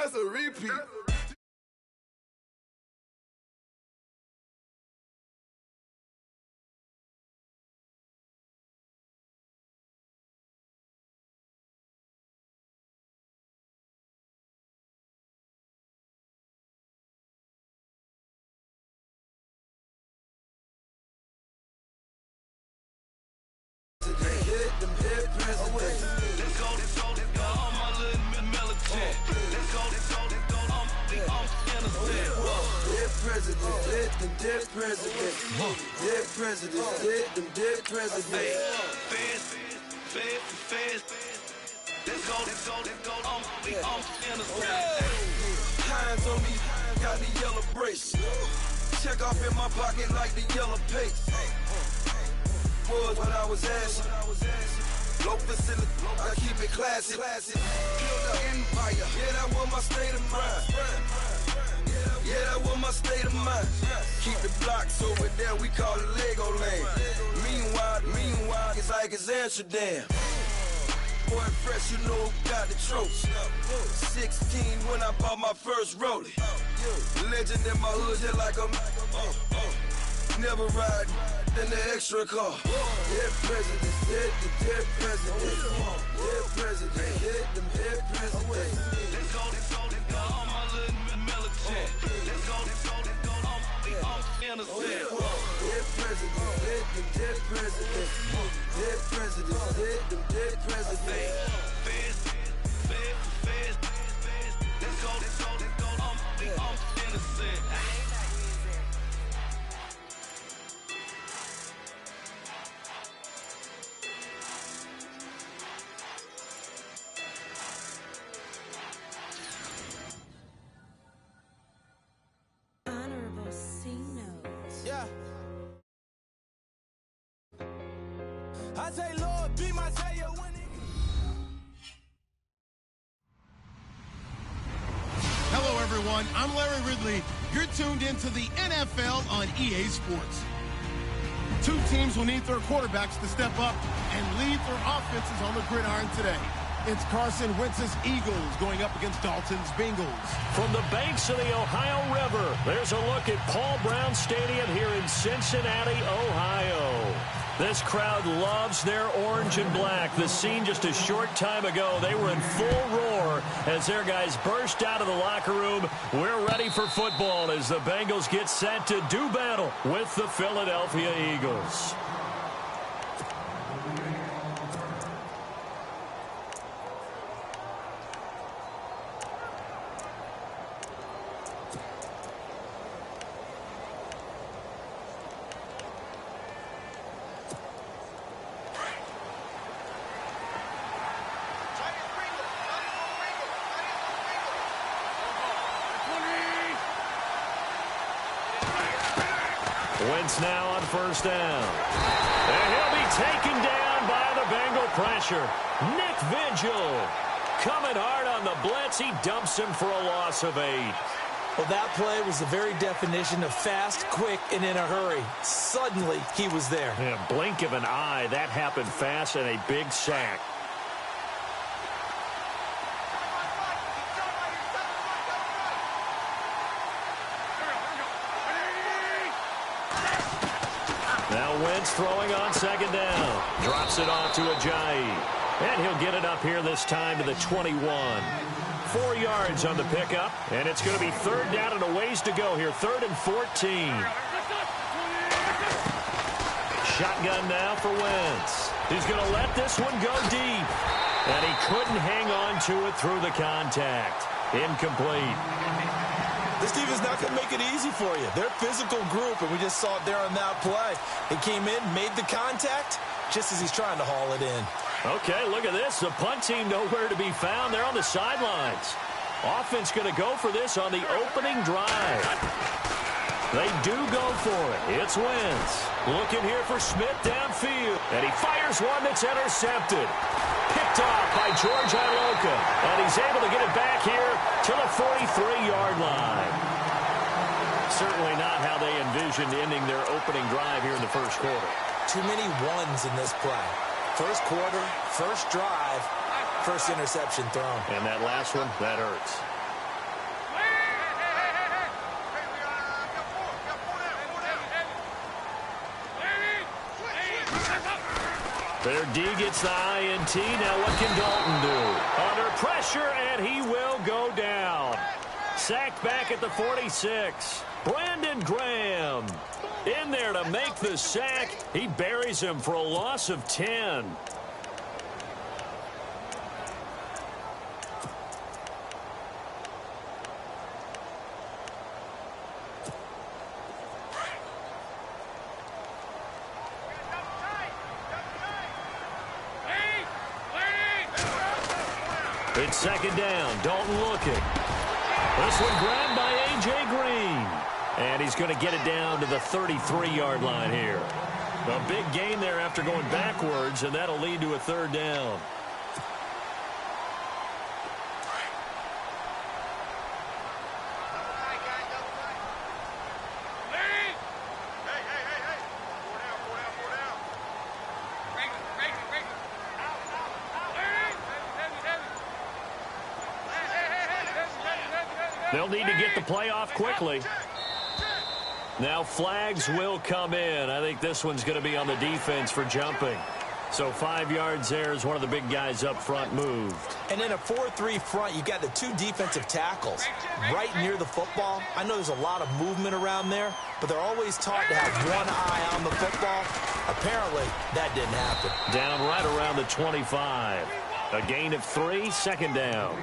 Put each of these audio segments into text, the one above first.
That's a repeat. Hands on me, got the yellow brace. Check off in my pocket like the yellow paste. Was when I was asking. Low facility, I keep it classy. Build an empire, yeah, that was my state of mind. Yeah, that was my state of mind. Keep the blocks over there, we call it Lego land. Meanwhile, it's like it's Amsterdam. Boy, fresh, you know who got the trophy. 16 when I bought my first rollie. Legend in my hood, just like a never ride in the extra car. Dead president, dead president. Dead president, dead president. Let's go, all my little militant. Let's go, innocent. Dead president, dead president. Dead president, dead president. Let's go, innocent. Yeah. I say, Lord, be my savior when it... Hello, everyone. I'm Larry Ridley. You're tuned into the NFL on EA Sports. Two teams will need their quarterbacks to step up and lead their offenses on the gridiron today. It's Carson Wentz's Eagles going up against Dalton's Bengals. From the banks of the Ohio River, there's a look at Paul Brown Stadium here in Cincinnati, Ohio. This crowd loves their orange and black. The scene just a short time ago, they were in full roar as their guys burst out of the locker room. We're ready for football as the Bengals get set to do battle with the Philadelphia Eagles. Wentz now on first down. And he'll be taken down by the Bengal pressure. Nick Vigil coming hard on the blitz. He dumps him for a loss of 8. Well, that play was the very definition of fast, quick, and in a hurry. Suddenly, he was there. Yeah, blink of an eye. That happened fast and a big sack. Now Wentz throwing on second down. Drops it off to Ajayi. And he'll get it up here this time to the 21. 4 yards on the pickup. And it's going to be third down and a ways to go here. 3rd and 14. Shotgun now for Wentz. He's going to let this one go deep. And he couldn't hang on to it through the contact. Incomplete. This defense not going to make it easy for you. They're a physical group, and we just saw it there on that play. He came in, made the contact, just as he's trying to haul it in. Okay, look at this. The punt team nowhere to be found. They're on the sidelines. Offense going to go for this on the opening drive. They do go for it. It's Wentz. Looking here for Smith downfield. And he fires one that's intercepted. Picked off by George Iloka. And he's able to get it back here to the 43-yard line. Certainly not how they envisioned ending their opening drive here in the first quarter. Too many ones in this play. First quarter, first drive, first interception thrown. And that last one, that hurts. Their D gets the INT. Now what can Dalton do? Under pressure, and he will go down. Sacked back at the 46. Brandon Graham in there to make the sack. He buries him for a loss of 10. It's second down. Dalton looking. This one grabbed by A.J. Green. And he's going to get it down to the 33-yard line here. A big gain there after going backwards, and that'll lead to a third down. They'll need to get the play off quickly. Now flags will come in. I think this one's going to be on the defense for jumping. So 5 yards there as one of the big guys up front moved. And in a 4-3 front, you got the two defensive tackles right near the football. I know there's a lot of movement around there, but they're always taught to have one eye on the football. Apparently, that didn't happen. Down right around the 25. A gain of 3, second down.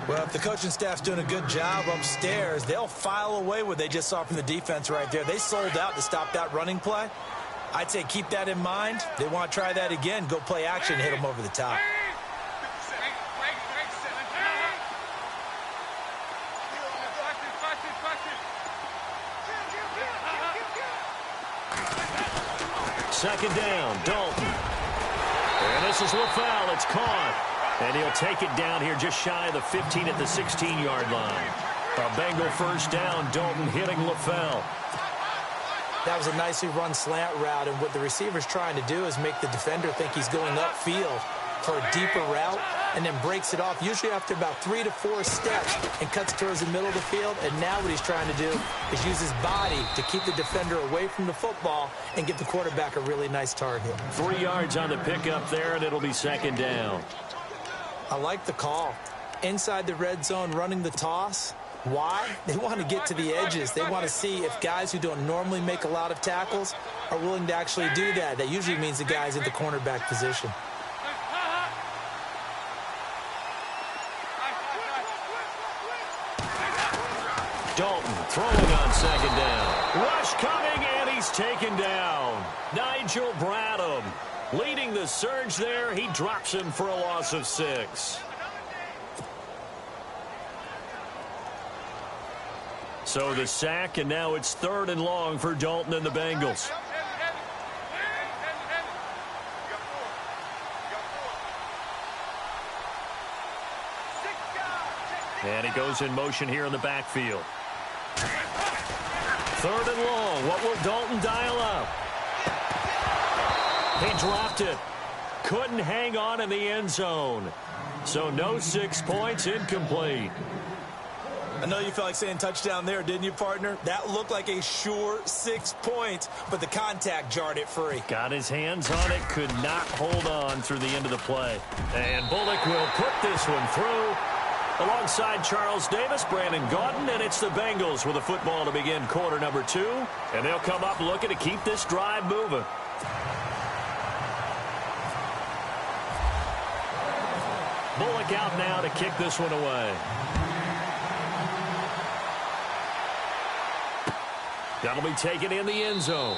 Well, if the coaching staff's doing a good job upstairs, they'll file away what they just saw from the defense right there. They sold out to stop that running play. I'd say keep that in mind. They want to try that again. Go play action, hit them over the top. Second down, Dalton. And this is LaFell. It's caught. And he'll take it down here just shy of the 15 at the 16-yard line. A Bengal first down, Dalton hitting LaFell. That was a nicely run slant route, and what the receiver's trying to do is make the defender think he's going upfield for a deeper route, and then breaks it off, usually after about 3 to 4 steps, and cuts towards the middle of the field. And now what he's trying to do is use his body to keep the defender away from the football and give the quarterback a really nice target. 3 yards on the pickup there, and it'll be second down. I like the call. Inside the red zone, running the toss. Why? They want to get to the edges. They want to see if guys who don't normally make a lot of tackles are willing to actually do that. That usually means the guy's in the cornerback position. Dalton throwing on second down. Rush coming, and he's taken down. Nigel Bradham leading the surge there. He drops him for a loss of 6. So the sack, and now it's 3rd and long for Dalton and the Bengals. And he goes in motion here in the backfield. 3rd and long. What will Dalton dial up? He dropped it. Couldn't hang on in the end zone. So no 6 points, incomplete. I know you felt like saying touchdown there, didn't you, partner? That looked like a sure 6 points, but the contact jarred it free. Got his hands on it, could not hold on through the end of the play. And Bullock will put this one through. Alongside Charles Davis, Brandon Gaudin, and it's the Bengals with a football to begin quarter number 2. And they'll come up looking to keep this drive moving. Bullock out now to kick this one away. That'll be taken in the end zone.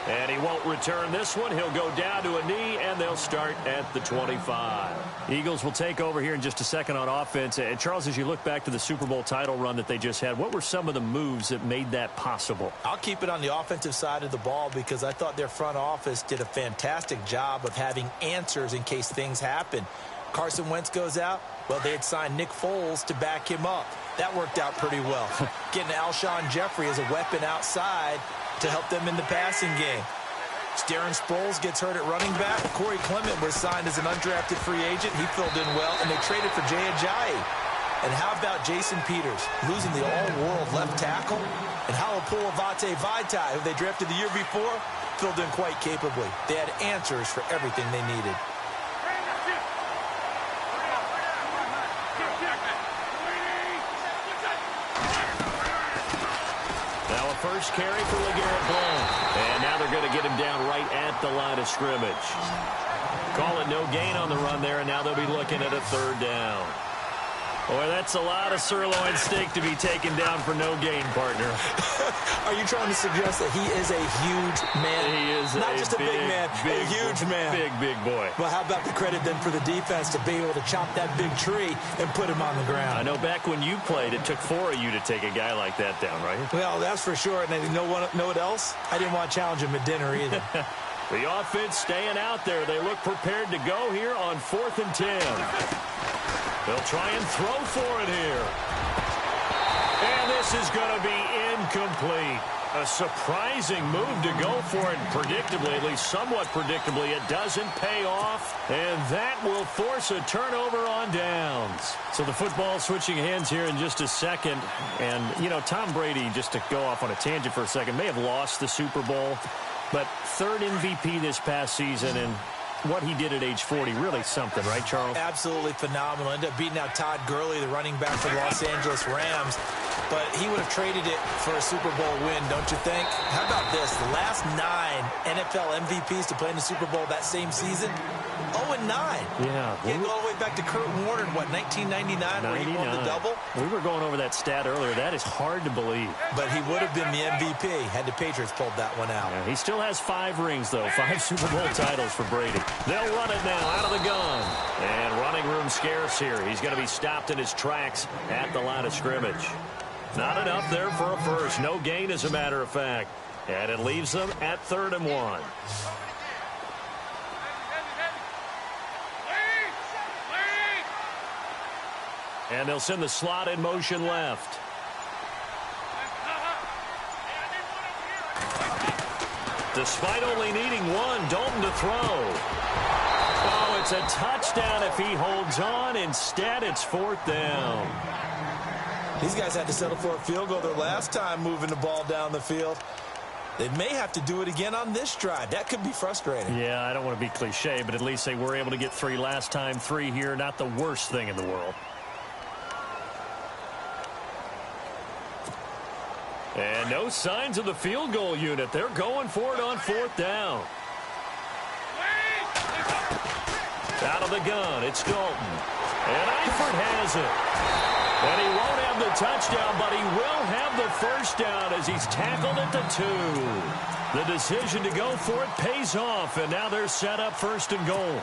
And he won't return this one. He'll go down to a knee, and they'll start at the 25. Eagles will take over here in just a second on offense. And Charles, as you look back to the Super Bowl title run that they just had, what were some of the moves that made that possible? I'll keep it on the offensive side of the ball because I thought their front office did a fantastic job of having answers in case things happen. Carson Wentz goes out. Well, they had signed Nick Foles to back him up. That worked out pretty well. Getting Alshon Jeffrey as a weapon outside to help them in the passing game. Darren Sproles gets hurt at running back. Corey Clement was signed as an undrafted free agent. He filled in well, and they traded for Jay Ajayi. And how about Jason Peters losing the all-world left tackle? And Halapoulivaati Vaitai, who they drafted the year before, filled in quite capably. They had answers for everything they needed. Now a first carry for LeGarrette Blount. And now they're going to get him down right at the line of scrimmage. Call it no gain on the run there, and now they'll be looking at a third down. Boy, that's a lot of sirloin steak to be taken down for no gain, partner. Are you trying to suggest that he is a huge man? He is not just a big man, a huge man. Big boy. Well, how about the credit then for the defense to be able to chop that big tree and put him on the ground? I know back when you played, it took 4 of you to take a guy like that down, right? Well, that's for sure. And you know what else? I didn't want to challenge him at dinner either. The offense staying out there. They look prepared to go here on 4th and 10. They'll try and throw for it here. And this is going to be incomplete. A surprising move to go for it. Predictably, at least somewhat predictably, it doesn't pay off. And that will force a turnover on downs. So the football switching hands here in just a second. And, you know, Tom Brady, just to go off on a tangent for a second, may have lost the Super Bowl. But third MVP this past season, and what he did at age 40, really something, right, Charles? Absolutely phenomenal. Ended up beating out Todd Gurley, the running back for the Los Angeles Rams. But he would have traded it for a Super Bowl win, don't you think? How about this? The last 9 NFL MVPs to play in the Super Bowl that same season, 0-9. Yeah. You go all the way back to Kurt Warner in, what, 1999, where he won the double? We were going over that stat earlier. That is hard to believe. But he would have been the MVP had the Patriots pulled that one out. Yeah, he still has 5 rings, though. 5 Super Bowl titles for Brady. They'll run it now out of the gun. And running room scarce here. He's going to be stopped in his tracks at the line of scrimmage. Not enough there for a first. No gain, as a matter of fact. And it leaves them at 3rd and 1. And they'll send the slot in motion left. Despite only needing 1, Dalton to throw. Oh, it's a touchdown if he holds on. Instead, it's 4th down. These guys had to settle for a field goal their last time moving the ball down the field. They may have to do it again on this drive. That could be frustrating. Yeah, I don't want to be cliche, but at least they were able to get 3 last time. 3 here, not the worst thing in the world. And no signs of the field goal unit. They're going for it on 4th down. Out of the gun, it's Dalton. And Eifert has it. And he won't have the touchdown, but he will have the first down as he's tackled at the 2. The decision to go for it pays off, and now they're set up 1st and goal.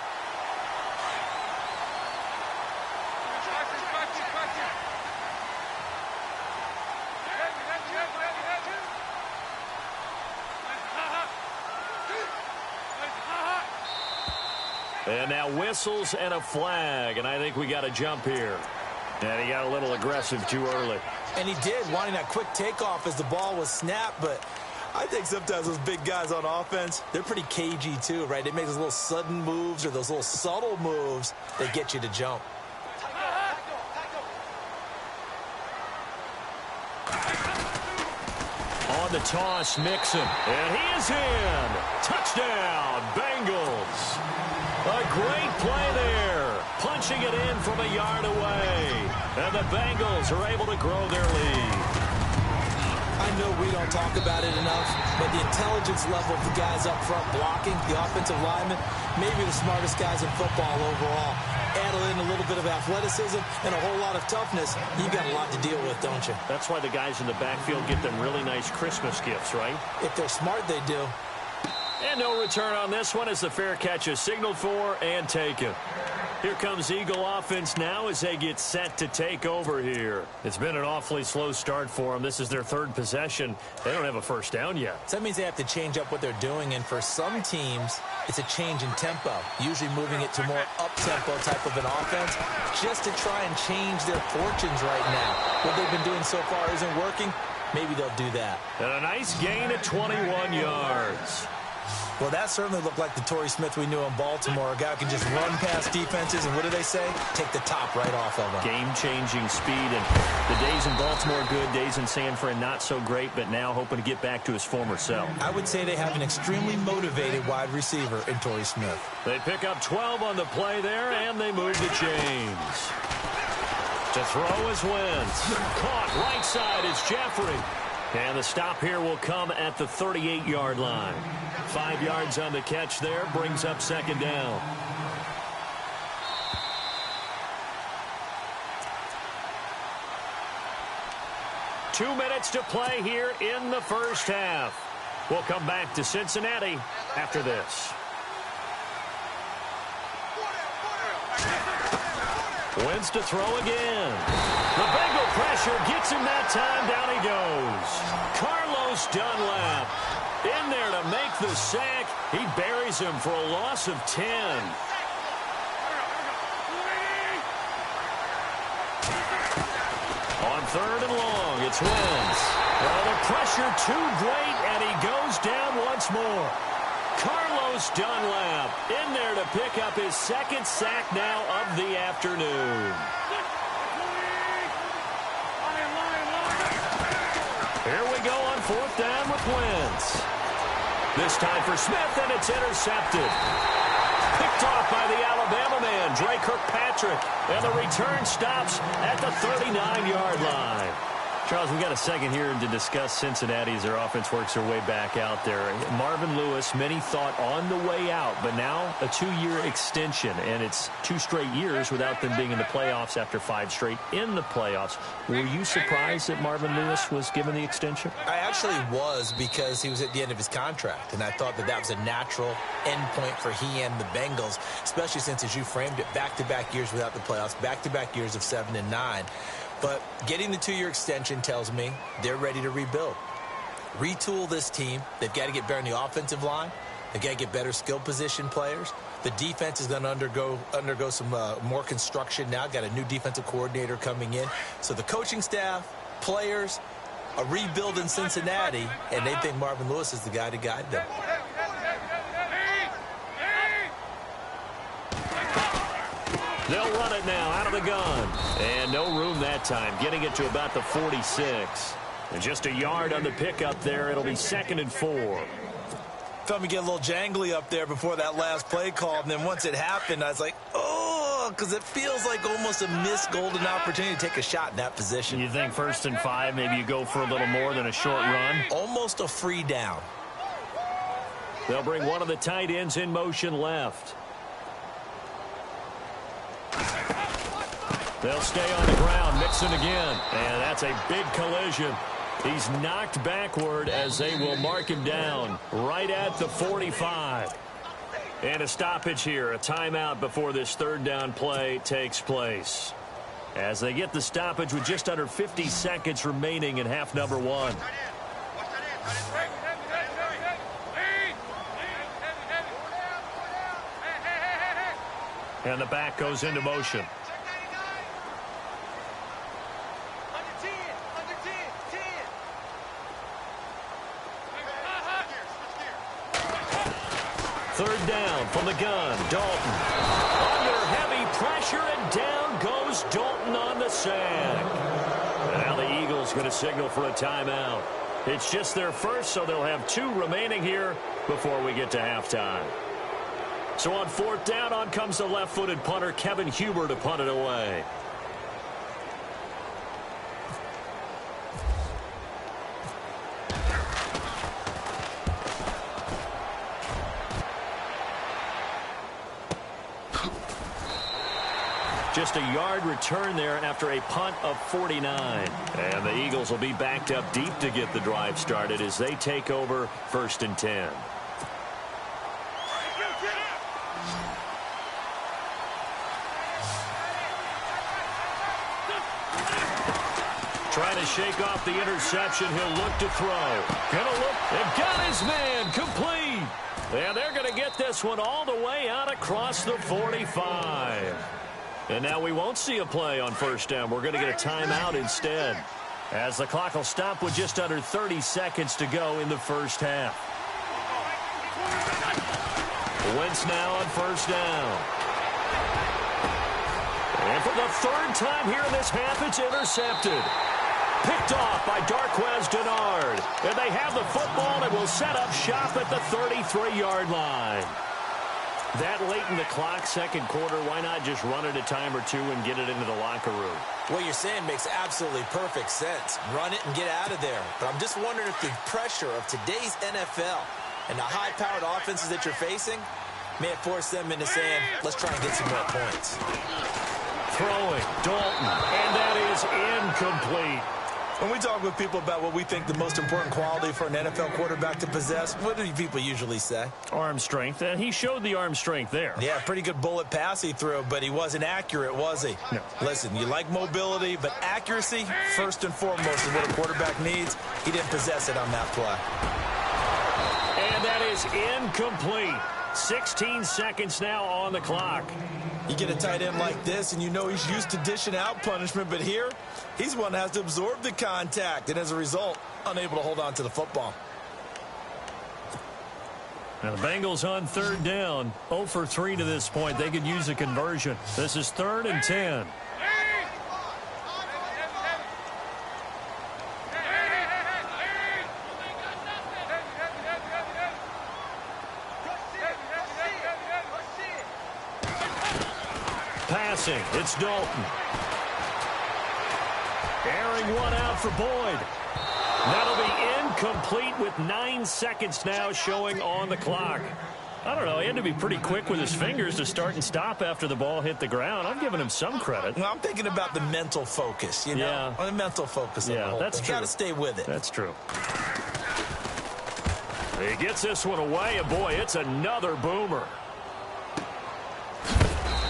And now whistles and a flag, and I think we got a jump here. And he got a little aggressive too early. And he did, wanting that quick takeoff as the ball was snapped. But I think sometimes those big guys on offense, they're pretty cagey too, right? They make those little sudden moves or those little subtle moves that get you to jump. On the toss, Mixon. And he is in. Touchdown, Bengals. A great play there. Punching it in from a yard away. And the Bengals are able to grow their lead. I know we don't talk about it enough, but the intelligence level of the guys up front blocking, the offensive linemen, maybe the smartest guys in football overall. Add in a little bit of athleticism and a whole lot of toughness, you've got a lot to deal with, don't you? That's why the guys in the backfield get them really nice Christmas gifts, right? If they're smart, they do. And no return on this one as the fair catch is signaled for and taken. Here comes Eagle offense now as they get set to take over here. It's been an awfully slow start for them. This is their 3rd possession. They don't have a first down yet. So that means they have to change up what they're doing, and for some teams, it's a change in tempo, usually moving it to more up-tempo type of an offense, just to try and change their fortunes right now. What they've been doing so far isn't working. Maybe they'll do that. And a nice gain at 21 yards. Well, that certainly looked like the Torrey Smith we knew in Baltimore. A guy who can just run past defenses, and what do they say? Take the top right off of them. Game-changing speed, and the days in Baltimore good, days in San Fran not so great, but now hoping to get back to his former self. I would say they have an extremely motivated wide receiver in Torrey Smith. They pick up 12 on the play there, and they move the chains. To throw is Wentz. Caught right side is Jeffrey. And the stop here will come at the 38-yard line. 5 yards on the catch there, brings up second down. Two minutes to play here in the first half. We'll come back to Cincinnati after this. Wentz to throw again. The Bengal pressure gets him that time. Down he goes. Carlos Dunlap in there to make the sack. He buries him for a loss of 10. On third and long, it's Wentz. Well, the pressure too great, and he goes down once more. Carlos Dunlap in there to pick up his second sack now of the afternoon. Here we go on fourth down with Wentz. This time for Smith, and it's intercepted. Picked off by the Alabama man, Dre Kirkpatrick. And the return stops at the 39-yard line. Charles, we got a second here to discuss Cincinnati as their offense works their way back out there. Marvin Lewis, many thought on the way out, but now a 2-year extension, and it's 2 straight years without them being in the playoffs after 5 straight in the playoffs. Were you surprised that Marvin Lewis was given the extension? I actually was, because he was at the end of his contract, and I thought that that was a natural endpoint for he and the Bengals, especially since, as you framed it, back-to-back years without the playoffs, back-to-back years of 7 and 9. But getting the 2-year extension tells me they're ready to rebuild. Retool this team. They've got to get better in the offensive line. They've got to get better skill position players. The defense is going to undergo some more construction now. Got a new defensive coordinator coming in. So the coaching staff, players, a rebuild in Cincinnati, and they think Marvin Lewis is the guy to guide them. They'll run it now out of the gun. And no room that time, getting it to about the 46. And just a yard on the pickup there. It'll be 2nd and 4. Felt me get a little jangly up there before that last play call. And then once it happened, I was like, oh, because it feels like almost a missed golden opportunity to take a shot in that position. You think 1st and 5, maybe you go for a little more than a short run? Almost a free down. They'll bring one of the tight ends in motion left. They'll stay on the ground, Mixon again, and that's a big collision. He's knocked backward as they will mark him down right at the 45. And a stoppage here, a timeout before this 3rd down play takes place. As they get the stoppage with just under 50 seconds remaining in half number 1. And the back goes into motion. Third down from the gun, Dalton. Under heavy pressure, and down goes Dalton on the sack. And now the Eagles going to signal for a timeout. It's just their first, so they'll have 2 remaining here before we get to halftime. So on 4th down, on comes the left-footed punter, Kevin Huber, to punt it away. Just a yard return there after a punt of 49. And the Eagles will be backed up deep to get the drive started as they take over 1st and 10. Trying to shake off the interception. He'll look to throw. Gonna look and got his man complete. And they're going to get this one all the way out across the 45. And now we won't see a play on 1st down. We're going to get a timeout instead, as the clock will stop with just under 30 seconds to go in the first half. Wentz now on first down. And for the third time here in this half, it's intercepted. Picked off by Darquez Dennard. And they have the football and will set up shop at the 33-yard line. That late in the clock, second quarter, why not just run it a time or two and get it into the locker room? What you're saying makes absolutely perfect sense. Run it and get out of there. But I'm just wondering if the pressure of today's NFL and the high-powered offenses that you're facing may have forced them into saying, let's try and get some more points. Throwing, Dalton, and that is incomplete. When we talk with people about what we think the most important quality for an NFL quarterback to possess, what do people usually say? Arm strength, and he showed the arm strength there. Yeah, pretty good bullet pass he threw, but he wasn't accurate, was he? No. Listen, you like mobility, but accuracy, first and foremost, is what a quarterback needs. He didn't possess it on that play. And that is incomplete. 16 seconds now on the clock. You get a tight end like this, and you know he's used to dishing out punishment, but here, he's one that has to absorb the contact, and as a result, unable to hold on to the football. Now the Bengals on third down, 0 for 3 to this point. They could use a conversion. This is 3rd and 10. Passing, it's Dalton. Airing one out for Boyd. That'll be incomplete with 9 seconds now showing on the clock. I don't know, he had to be pretty quick with his fingers to start and stop after the ball hit the ground. I'm giving him some credit. Well, I'm thinking about the mental focus, you know? Yeah. On the mental focus of the whole that's thing. true. Got to stay with it. That's true. He gets this one away, and boy, it's another boomer.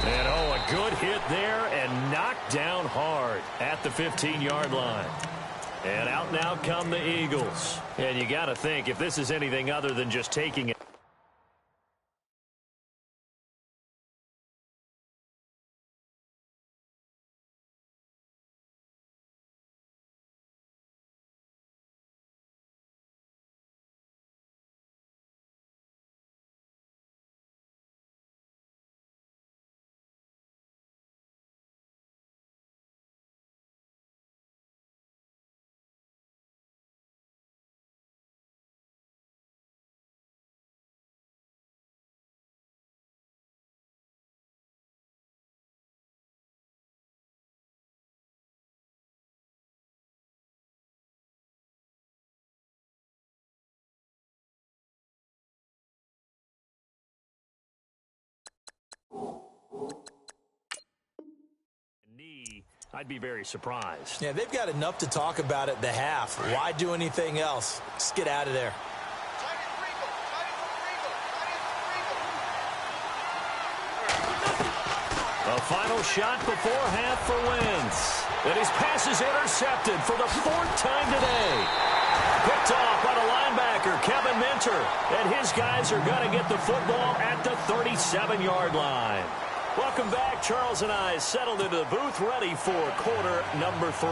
And, oh, a good hit there and knocked down hard at the 15-yard line. And out now come the Eagles. And you got to think, if this is anything other than just taking it. I'd be very surprised. Yeah, they've got enough to talk about at the half. Why do anything else? Just get out of there. A final shot before half for Wentz. And his pass is intercepted for the 4th time today. Picked off by the linebacker, Kevin Minter. And his guys are going to get the football at the 37-yard line. Welcome back. Charles and I settled into the booth ready for quarter number 3.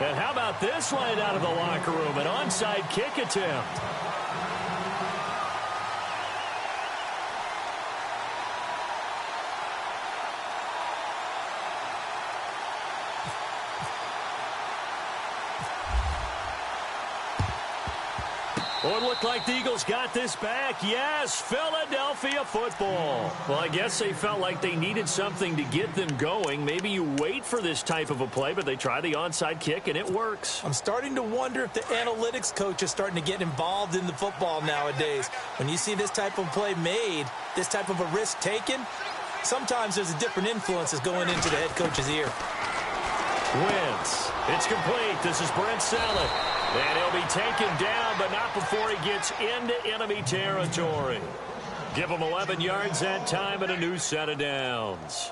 And how about this line out of the locker room? An onside kick attempt. Oh, it looked like the Eagles got this back. Yes, Philadelphia football. Well, I guess they felt like they needed something to get them going. Maybe you wait for this type of a play, but they try the onside kick, and it works. I'm starting to wonder if the analytics coach is starting to get involved in the football nowadays. When you see this type of play made, this type of a risk taken, sometimes there's a different influences going into the head coach's ear. Wentz. It's complete. This is Brent Selleck. And he'll be taken down, but not before he gets into enemy territory. Give him 11 yards that time and a new set of downs.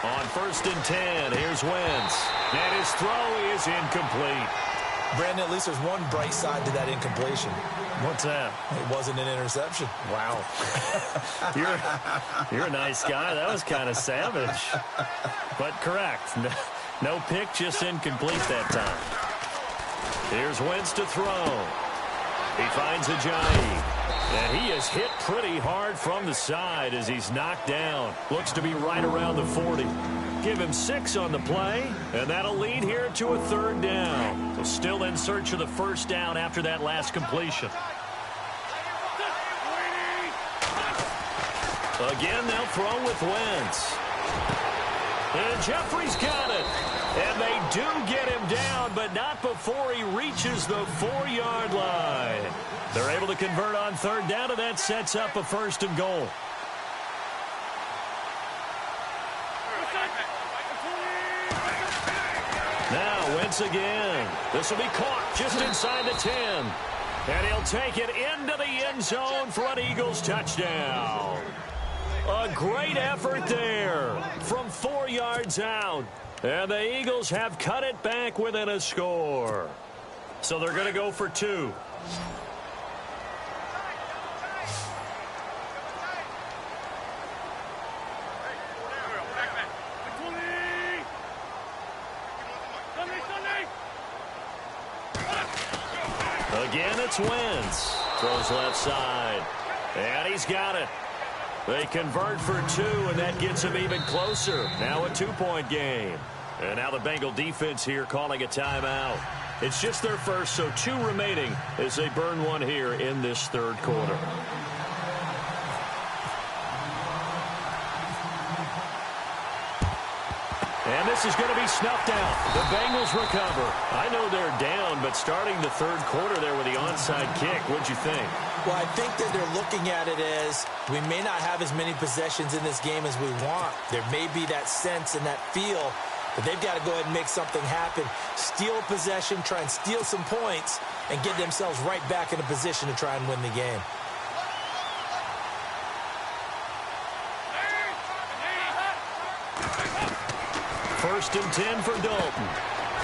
On 1st and 10, here's Wentz. And his throw is incomplete. Brandon, at least there's one bright side to that incompletion. What's that? It wasn't an interception. Wow. You're a nice guy. That was kind of savage. But correct. No pick, just incomplete that time. Here's Wentz to throw. He finds Ajayi. And he is hit pretty hard from the side as he's knocked down. Looks to be right around the 40. Give him 6 on the play, and that'll lead here to a 3rd down. So still in search of the 1st down after that last completion. Again, they'll throw with Wentz. And Jeffrey's got it. And they do get him down, but not before he reaches the 4-yard line. They're able to convert on 3rd down, and that sets up a 1st and goal. Now, Wentz again. This will be caught just inside the 10. And he'll take it into the end zone for an Eagles touchdown. A great effort there from 4 yards out. And the Eagles have cut it back within a score. So they're going to go for 2. Again, it's Wentz. Throws left side. And he's got it. They convert for 2, and that gets him even closer. Now a 2-point game. And now the Bengal defense here calling a timeout. It's just their first, so 2 remaining as they burn one here in this 3rd quarter. And this is going to be snuffed out. The Bengals recover. I know they're down, but starting the 3rd quarter there with the onside kick, what'd you think? Well, I think that they're looking at it as we may not have as many possessions in this game as we want. There may be that sense and that feel, but they've got to go ahead and make something happen. Steal a possession, try and steal some points, and get themselves right back in a position to try and win the game. First and 10 for Dalton.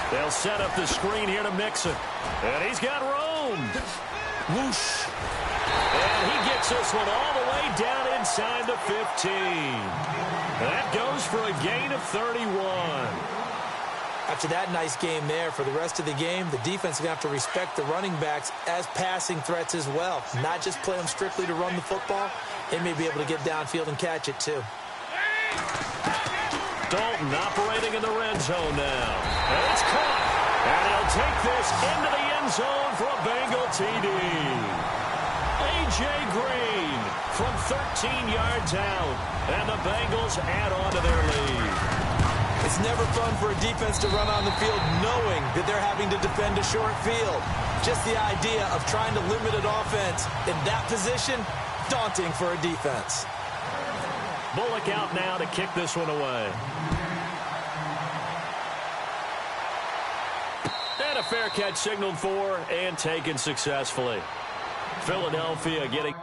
They'll set up the screen here to Mixon. And he's got room. Whoosh. And he gets this one all the way down inside the 15. That goes for a gain of 31. After that nice game there, for the rest of the game, the defense is going to have to respect the running backs as passing threats as well. Not just play them strictly to run the football. They may be able to get downfield and catch it too. Dalton operating in the red zone now. And it's caught. And he'll take this into the end zone for a Bengal TD. A.J. Green from 13 yards out. And the Bengals add on to their lead. It's never fun for a defense to run on the field knowing that they're having to defend a short field. Just the idea of trying to limit an offense in that position, daunting for a defense. Bullock out now to kick this one away. And a fair catch signaled for and taken successfully. Philadelphia getting...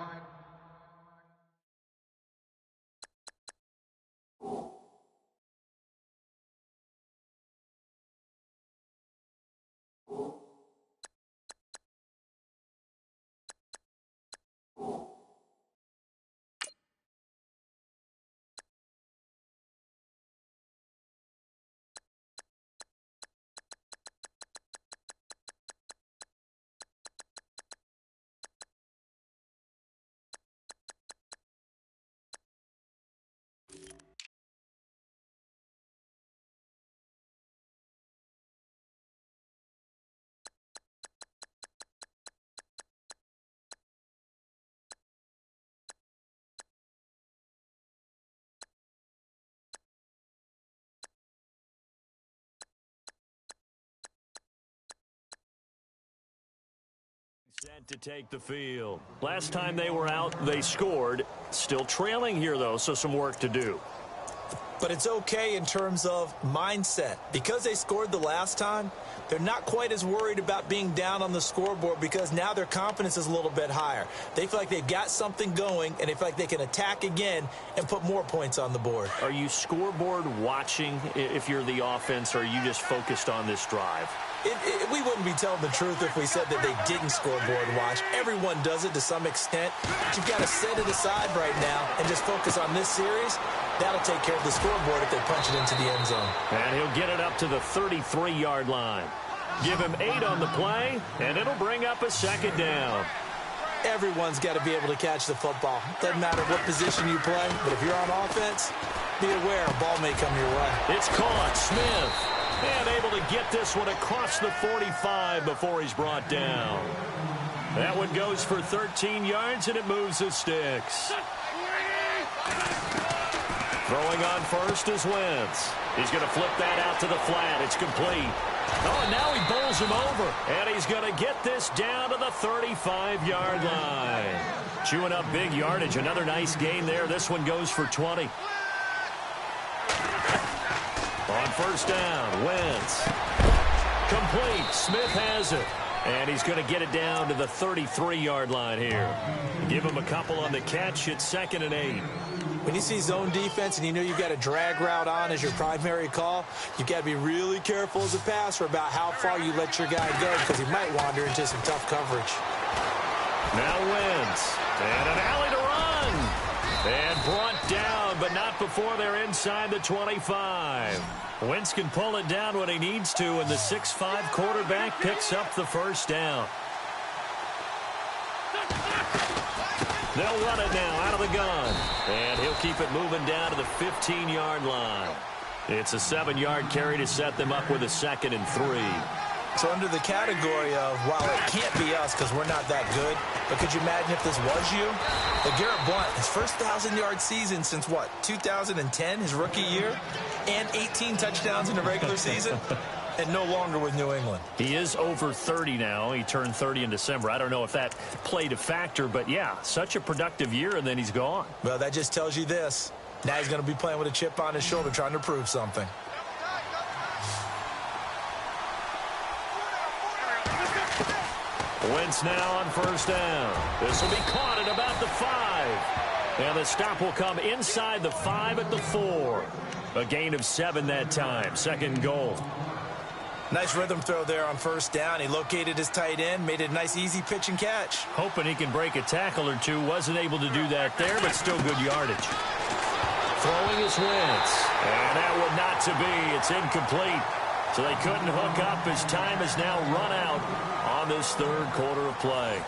Set to take the field. Last time they were out, they scored. Still trailing here, though, so some work to do. But it's okay in terms of mindset. Because they scored the last time, they're not quite as worried about being down on the scoreboard because now their confidence is a little bit higher. They feel like they've got something going, and they feel like they can attack again and put more points on the board. Are you scoreboard watching if you're the offense, or are you just focused on this drive? We wouldn't be telling the truth if we said that they didn't scoreboard watch. Everyone does it to some extent. But you've got to set it aside right now and just focus on this series. That'll take care of the scoreboard if they punch it into the end zone. And he'll get it up to the 33-yard line. Give him 8 on the play, and it'll bring up a second down. Everyone's got to be able to catch the football. Doesn't matter what position you play, but if you're on offense, be aware a ball may come your way. It's caught. Smith. And able to get this one across the 45 before he's brought down. That one goes for 13 yards, and it moves the sticks. Throwing on first is Wentz. He's going to flip that out to the flat. It's complete. Oh, and now he bowls him over. And he's going to get this down to the 35-yard line. Chewing up big yardage. Another nice gain there. This one goes for 20. On first down, Wentz. Complete. Smith has it. And he's going to get it down to the 33-yard line here. Give him a couple on the catch. It's 2nd and 8. When you see zone defense and you know you've got a drag route on as your primary call, you've got to be really careful as a passer about how far you let your guy go because he might wander into some tough coverage. Now Wentz. And an alley to run. And brought down, but not before they're inside the 25. Wentz can pull it down when he needs to, and the 6'5" quarterback picks up the first down. They'll run it now out of the gun. And he'll keep it moving down to the 15-yard line. It's a 7-yard carry to set them up with a 2nd and 3. So under the category of, while it can't be us because we're not that good, but could you imagine if this was you? Garrett Blount, his first 1,000-yard season since, what, 2010, his rookie year? And 18 touchdowns in the regular season? And no longer with New England. He is over 30 now. He turned 30 in December. I don't know if that played a factor, but yeah, such a productive year, and then he's gone. Well, that just tells you this. Now he's going to be playing with a chip on his shoulder trying to prove something. Wentz now on first down. This will be caught at about the 5. And the stop will come inside the 5 at the 4. A gain of 7 that time. 2nd and goal. Nice rhythm throw there on first down. He located his tight end, made it a nice easy pitch and catch. Hoping he can break a tackle or two. Wasn't able to do that there, but still good yardage. Throwing is Wentz. And that one not to be. It's incomplete. So they couldn't hook up as time has now run out on this 3rd quarter of play.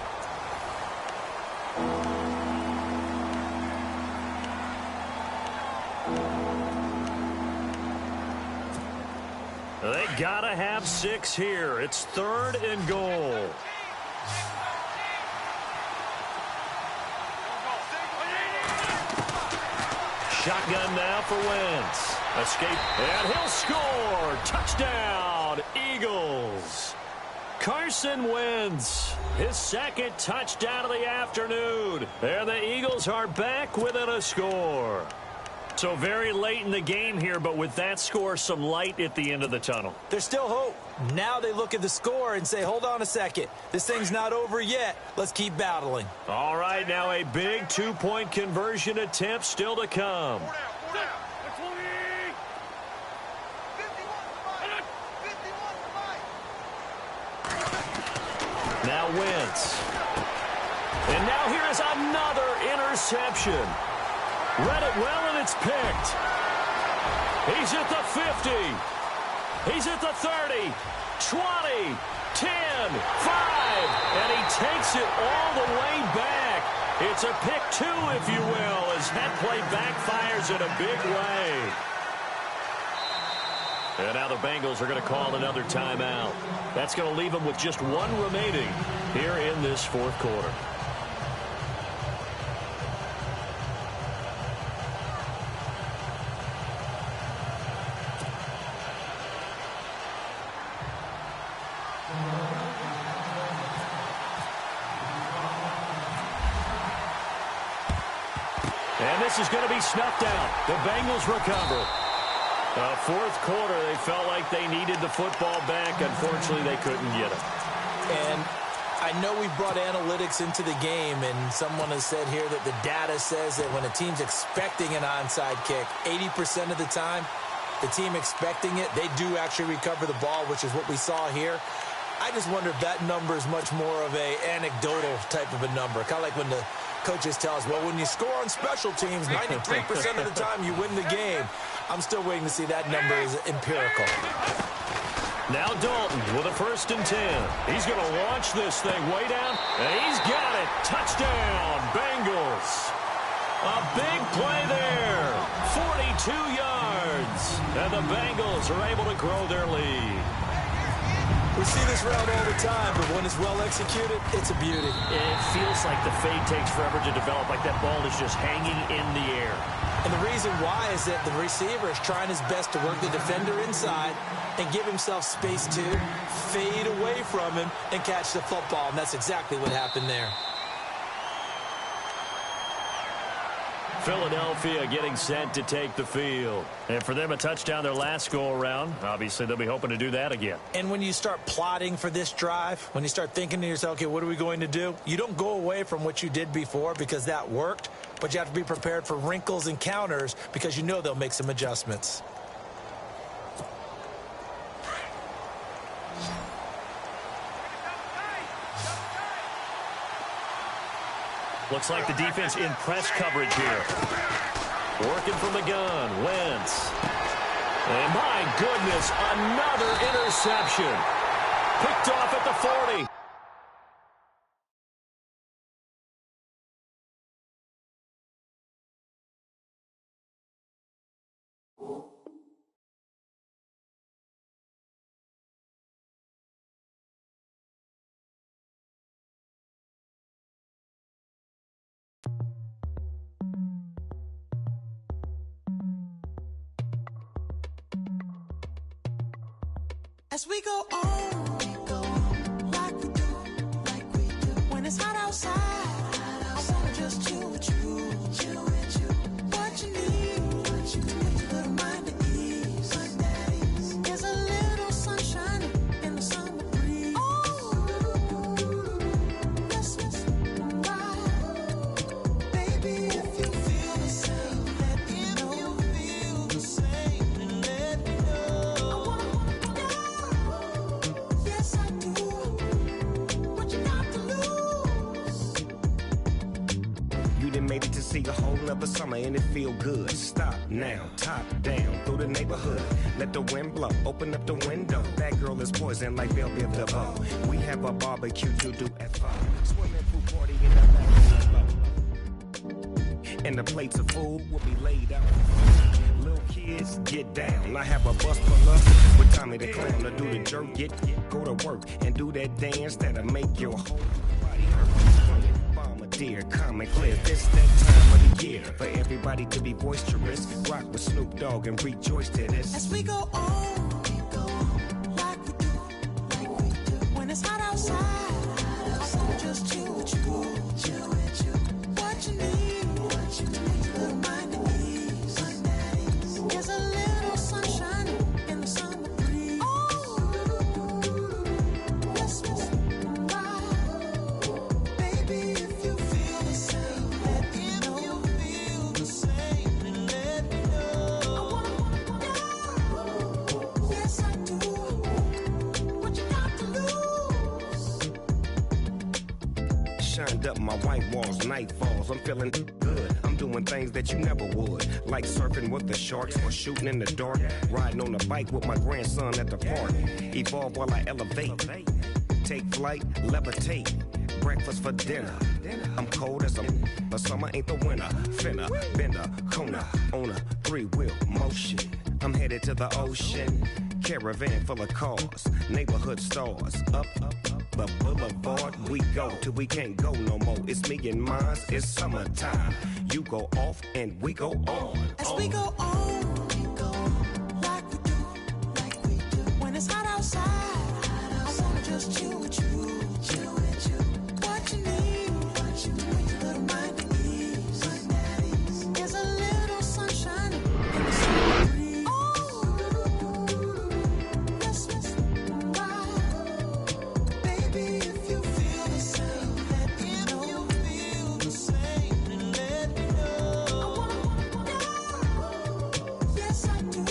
They gotta have 6 here. It's 3rd and goal. Shotgun now for Wentz. Escape, and he'll score. Touchdown, Eagles. Carson Wentz, his 2nd touchdown of the afternoon. And the Eagles are back within a score. So very late in the game here, but with that score, some light at the end of the tunnel. There's still hope. Now they look at the score and say, hold on a second. This thing's not over yet. Let's keep battling. All right, now a big 2-point conversion attempt still to come. Now Wentz. And now here is another interception. Read it well, and it's picked. He's at the 50. He's at the 30, 20, 10, 5. And he takes it all the way back. It's a pick 2, if you will, as that play backfires in a big way. And now the Bengals are going to call another timeout. That's going to leave them with just 1 remaining here in this 4th quarter. And this is going to be snuffed out. The Bengals recover. 4th quarter, they felt like they needed the football back. Unfortunately, they couldn't get it. And I know we brought analytics into the game, and someone has said here that the data says that when a team's expecting an onside kick, 80% of the time, the team expecting it, they do actually recover the ball, which is what we saw here. I just wonder if that number is much more of a anecdotal type of a number. Kind of like when the coaches tell us, well, when you score on special teams, 93% of the time you win the game. I'm still waiting to see that number is empirical. Now Dalton with a 1st and 10. He's going to launch this thing way down, and he's got it. Touchdown, Bengals. A big play there. 42 yards. And the Bengals are able to grow their lead. We see this route all the time, but when it's well executed, it's a beauty. It feels like the fade takes forever to develop, like that ball is just hanging in the air. And the reason why is that the receiver is trying his best to work the defender inside and give himself space to fade away from him and catch the football, and that's exactly what happened there. Philadelphia getting set to take the field. And for them, a touchdown their last go-around. Obviously, they'll be hoping to do that again. And when you start plotting for this drive, when you start thinking to yourself, okay, what are we going to do? You don't go away from what you did before because that worked, but you have to be prepared for wrinkles and counters because you know they'll make some adjustments. Looks like the defense in press coverage here. Working from the gun, Wentz. And my goodness, another interception. Picked off at the 40. As we go on, like we do. When it's hot outside, I wanna just chill with you. What you need, to make your little mind at ease. There's a little sunshine in the summer breeze. Let's ride. Baby, if you feel the same, let me know. Yes, I do. What you got to lose? You done made it to see a whole nother summer and it feel good. Stop now, top down through the neighborhood. Let the wind blow, open up the window. That girl is poison like Belleville DeVoe. We have a barbecue to do at 5. Swimming pool party in the back. And the plates of food will be laid out. Little kids, get down. I have a bus full up with Tommy the Clown to do the jerk. Go to work and do that dance that'll make your whole body hurt. Bombardier, comic clip. It's that time of the year for everybody to be boisterous. Rock with Snoop Dogg and rejoice to this. As we go on, like we do. When it's hot outside, I wanna just chill with you. What you need, to make your little mind at ease. There's a little sunshine in the summer breeze. Let's ride. Baby, if you feel the same, let me know. Yes, I do. What you got to lose? Shined up my white walls, night falls. I'm feeling good. I'm doing things that you never would, like surfing with the sharks or shooting in the dark. Riding on a bike with my grandson at the park. Evolve while I elevate. Take flight, levitate. Breakfast for dinner. I'm cold as but summer ain't the winter. Finna, bender, Kona, on a 3-wheel motion. I'm headed to the ocean. Caravan full of cars, neighborhood stars. Up the boulevard we go till we can't go no more. It's me and mine, it's summertime. You go off and we go on. As we go on, like we do. When it's hot outside, I wanna just chill with you. What you need, to make your little mind at ease. There's a little sunshine in the summer breeze. Let's ride. Baby, if you feel the same, let me know. Yes, I do.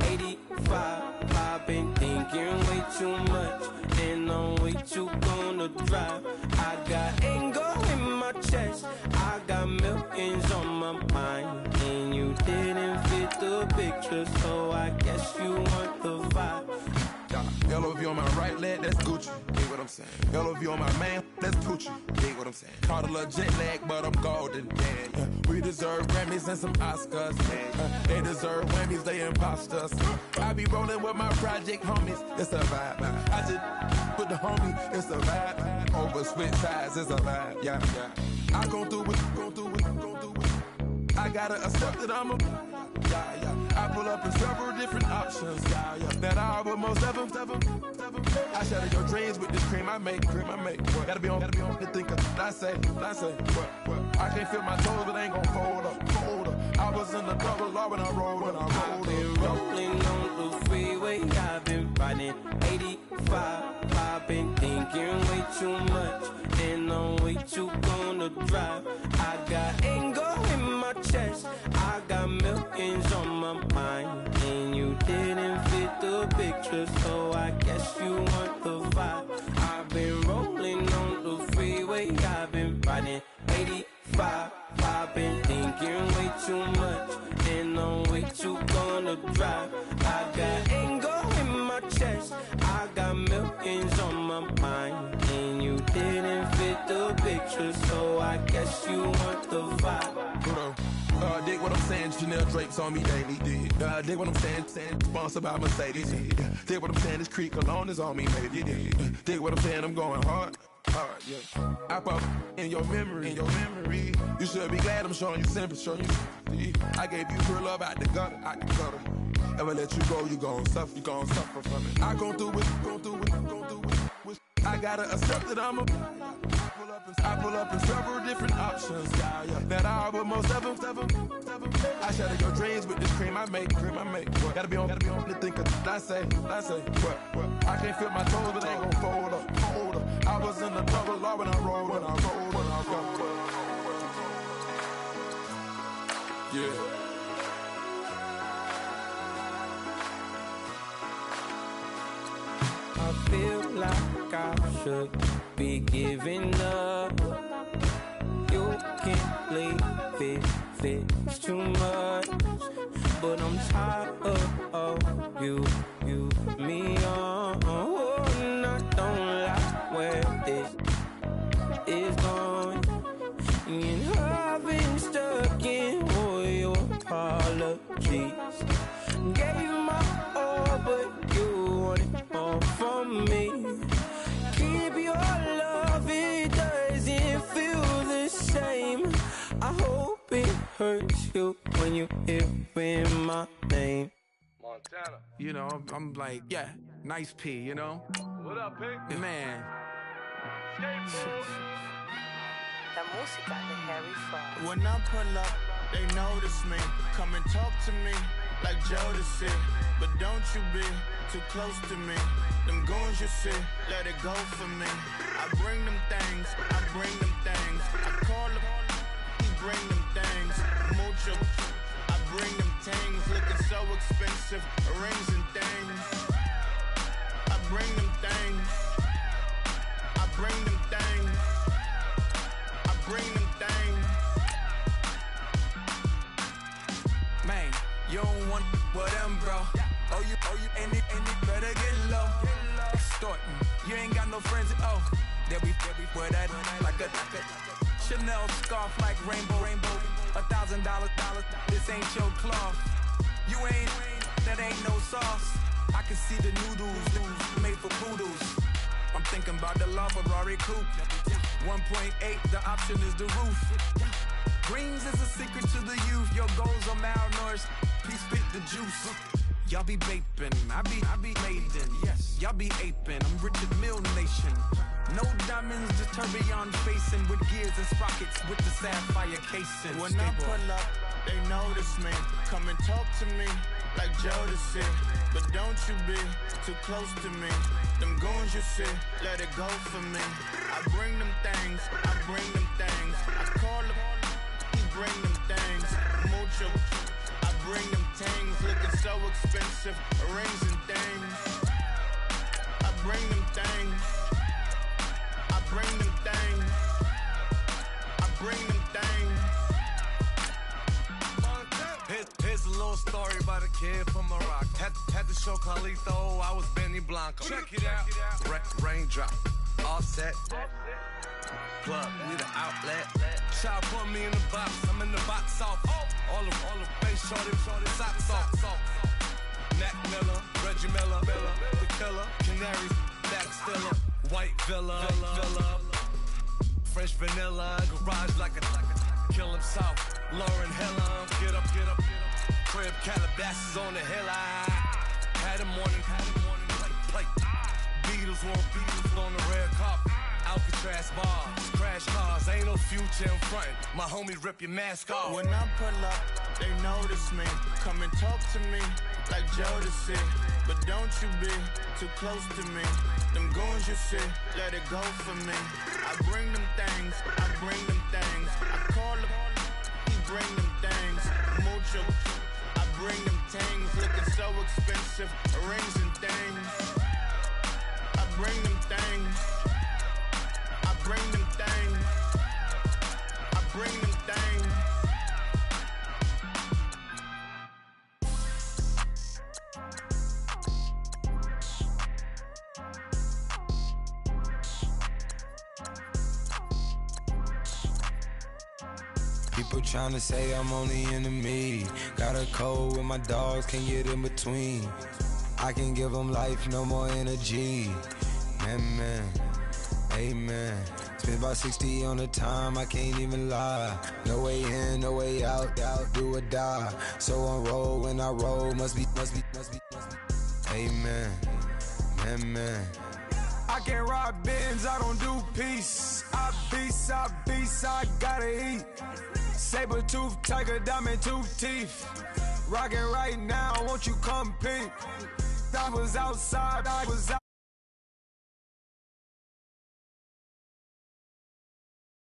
85. I've been thinking way too much, and I'm way too gonna drive. I got anger in my chest, I got millions on my mind, and you didn't fit the picture, so I guess you want the vibe. LOV on my right leg, that's Gucci. Dig what I'm saying? LOV on my man, that's Gucci. Dig what I'm saying? Caught a little jet lag, but I'm golden. Yeah. We deserve Grammys and some Oscars. They deserve Whammies, they imposters. I be rolling with my project homies, it's a vibe. I just put the homie, it's a vibe. Over switch sides, it's a vibe. Yeah. I gon' do it. I gotta accept that I'm a. I pull up in several different options. That I will most ever. I shatter your dreams with this cream I make. Gotta be on the thinker. I say. What? I can't feel my toes, but ain't gon' fold up. I was in the double law when I rolled. I've been rolling on the freeway. I've been riding 85. I've been thinking way too much, and I'm way too gonna drive. I got anger in my chest, I got millions on my mind, and you didn't fit the picture, so I guess you want the vibe. I've been rolling on the freeway, I've been riding 85. I've been thinking way too much, and I'm way too gonna drive. I got anger in my chest, I got millions on my mind, and you didn't fit the picture, so I guess you want the vibe. Dig what I'm saying, Chanel drapes on me daily. Dig what I'm saying, sponsored by Mercedes. Dig what I'm saying, this creek alone is on me, baby. Dig what I'm saying, I'm going hard. Yeah. I pop in your memory. You should be glad I'm showing you sympathy. I gave you real love out the gutter. Ever let you go, you gon' suffer from it. I gon' do it. I gotta accept that I'm a. I pull up in several different options. That I will most ever. I shatter your dreams with this cream I make. Gotta be on the thinker. I say. What? I can't feel my toes, but ain't gon' fold up. I was in the double law when I rolled. Yeah. I feel like I should be giving up. You can't leave it's too much. But I'm tired of you, me on. And I don't like where this is going. And I've been stuck in all your apologies. Gave my all, but you wanted more from me. Keep your love, it doesn't feel the same. I hope it hurts you when you hear my name. Montana. You know, I'm like, yeah, nice P, you know? What up, Pink? Man. La música de Harry Fraud. When I pull up, they notice me. Come and talk to me like Jodeci. But don't you be too close to me. Them goons you see, let it go for me. I bring them things, I call them, he bring them things. Mucho, I bring them things. Looking so expensive, rings and things. I bring them things. I bring them things. I bring them things. Man, you don't want with them, bro. Oh, you, and it better get low. Extorting, you ain't got no friends. Oh, they'll be for that like a Chanel scarf like rainbow. $1,000, this ain't your cloth. You ain't, that ain't no sauce. I can see the noodles made for poodles. I'm thinking about the LaFerrari coupe. 1.8, the option is the roof. Greens is a secret to the youth. Your goals are malnourished. Please spit the juice. Y'all be vaping, I be maiden. Yes, y'all be aping. I'm Richard Mill Nation. No diamonds, just tourbillon facing with gears and sprockets with the sapphire casing. When I pull up, they notice me. Come and talk to me like Jodeci. But don't you be too close to me. Them goons you see, let it go for me. I bring them things, I call them, he bring them things. Mucho, I bring them things looking so expensive, rings and things. I bring them things. I bring them things. I bring them things. Here's a little story about a kid from Morocco. Had to show Carlito I was Benny Blanco. Check it out. Raindrop, offset. Plug, need an outlet. Child put me in the box. I'm in the box off. All the face shorty, socks off. Mac Miller, Reggie Miller, the killer, Canaries, back stiller, White Villa, French vanilla, garage like a kill himself. Lauren Hiller, get up. Crib Calabasas on the hill. I had a morning plate. Beatles on the red carpet. Alcatraz bars, crash cars, ain't no future in front. My homies rip your mask off. When I pull up, they notice me. Come and talk to me like Jodeci. But don't you be too close to me. Them goons you see, let it go for me. I bring them things, I bring them things. I call him, he bring them things. Mucho, I bring them things. Looking so expensive, rings and things. I bring them things. I bring them things. I bring them things. People tryna say I'm only enemy. Got a code with my dogs, can't get in between. I can give them life, no more energy. Man, amen. Spent about 60 on the time, I can't even lie. No way in, no way out, do or die. So on roll, when I roll, must be. Amen, man. I can't ride Benz, I don't do peace. I beast, I gotta eat. Saber tooth, tiger, diamond tooth teeth. Rockin' right now, won't you come peep? I was outside, I was out.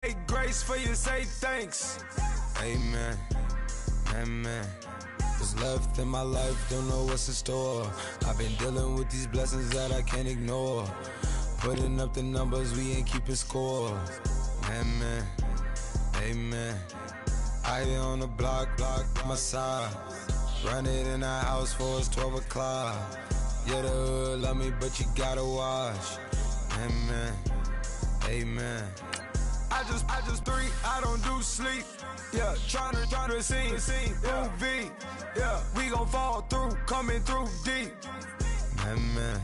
Hey, grace for you, say thanks. Amen, amen. What's left in my life, don't know what's in store. I've been dealing with these blessings that I can't ignore. Putting up the numbers, we ain't keeping score. Amen, amen. I here on the block, my side. Run it in the house for us 12 o'clock. Yeah, the hood love me, but you gotta watch. Amen, amen. I just three, I don't do sleep. Yeah, tryna see, movie. Yeah, we gon' fall through, coming through deep. Amen,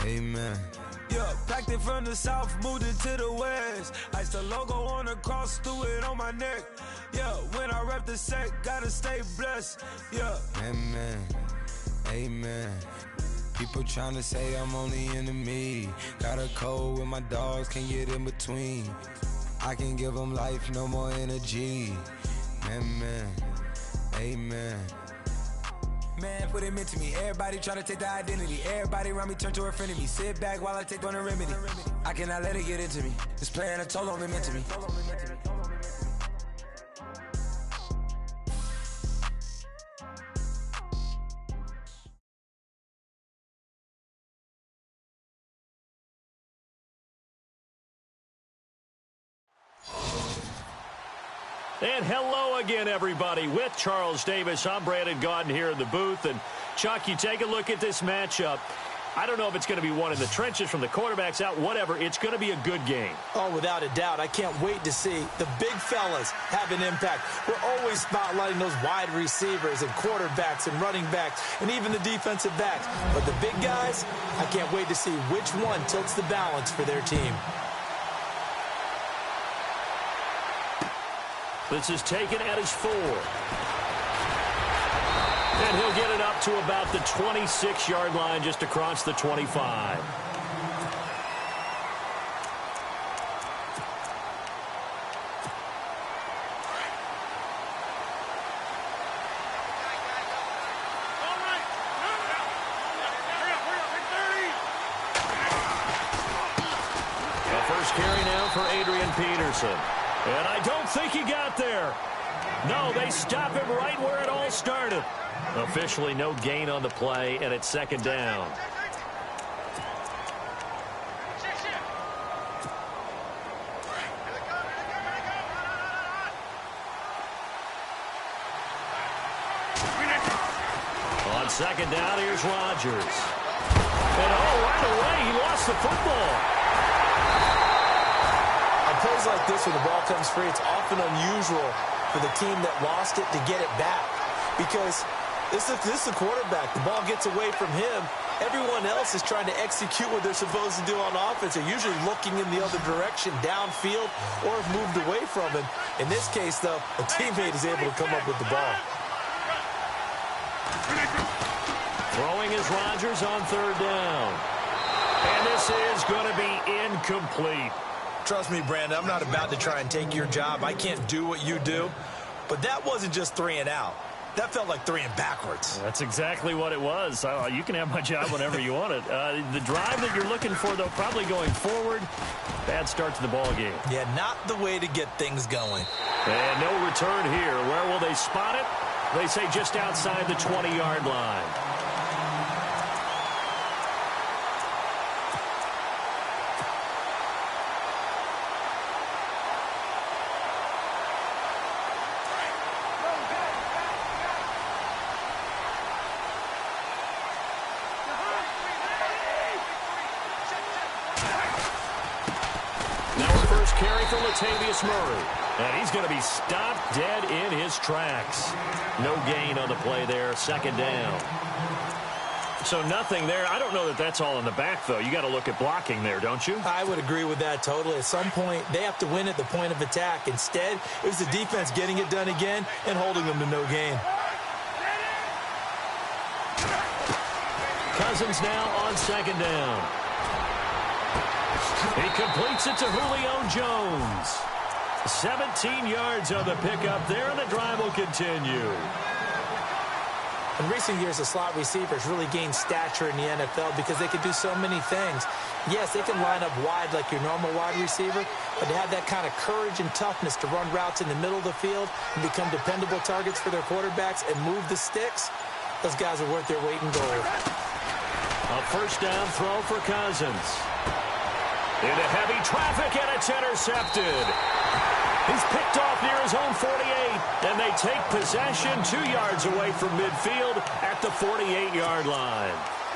amen. Yeah, packed it from the south, moved it to the west. Iced the logo on the cross, threw it on my neck. Yeah, when I rep the set, gotta stay blessed. Yeah. Amen, amen. People tryna say I'm only enemy. Got a code with my dogs, can't get in between. I can give them life, no more energy. Amen, amen. Man, what it meant to me. Everybody try to take the identity. Everybody around me turn to a friend of me. Sit back while I take on the remedy. I cannot let it get into me. It's playing a toll on me, meant to me. And hello again, everybody. With Charles Davis, I'm Brandon Gaudin here in the booth. And, Chuck, you take a look at this matchup. I don't know if it's going to be one in the trenches from the quarterbacks out, whatever. It's going to be a good game. Oh, without a doubt. I can't wait to see the big fellas have an impact. We're always spotlighting those wide receivers and quarterbacks and running backs and even the defensive backs. But the big guys, I can't wait to see which one tilts the balance for their team. This is taken at his 4. And he'll get it up to about the 26-yard line, just across the 25. The first carry now for Adrian Peterson. And I don't think he got there. No, they stop him right where it all started. Officially no gain on the play, and it's second down. On second down, here's Rodgers. And right away, he lost the football. On plays like this, when the ball comes free, it's often unusual for the team that lost it to get it back. Because this is the quarterback. The ball gets away from him. Everyone else is trying to execute what they're supposed to do on offense. They're usually looking in the other direction, downfield, or have moved away from him. In this case, though, a teammate is able to come up with the ball. Throwing is Rodgers on third down. And this is going to be incomplete. Trust me, Brandon, I'm not about to try and take your job. I can't do what you do. But that wasn't just 3 and out. That felt like 3 and backwards. That's exactly what it was. You can have my job whenever you want it. The drive that you're looking for, though, probably going forward. Bad start to the ball game. Yeah, not the way to get things going. And no return here. Where will they spot it? They say just outside the 20-yard line. Carry for Latavius Murray. And he's going to be stopped dead in his tracks. No gain on the play there. Second down. So nothing there. I don't know that that's all in the back, though. You got to look at blocking there, don't you? I would agree with that totally. At some point, they have to win at the point of attack. Instead, it was the defense getting it done again and holding them to no gain. Cousins now on second down. He completes it to Julio Jones. 17 yards on the pickup there, and the drive will continue. In recent years, the slot receivers really gained stature in the NFL because they can do so many things. Yes, they can line up wide like your normal wide receiver, but to have that kind of courage and toughness to run routes in the middle of the field and become dependable targets for their quarterbacks and move the sticks, those guys are worth their weight in gold. A first down throw for Cousins. Into heavy traffic, and it's intercepted. He's picked off near his own 48, and they take possession 2 yards away from midfield at the 48-yard line.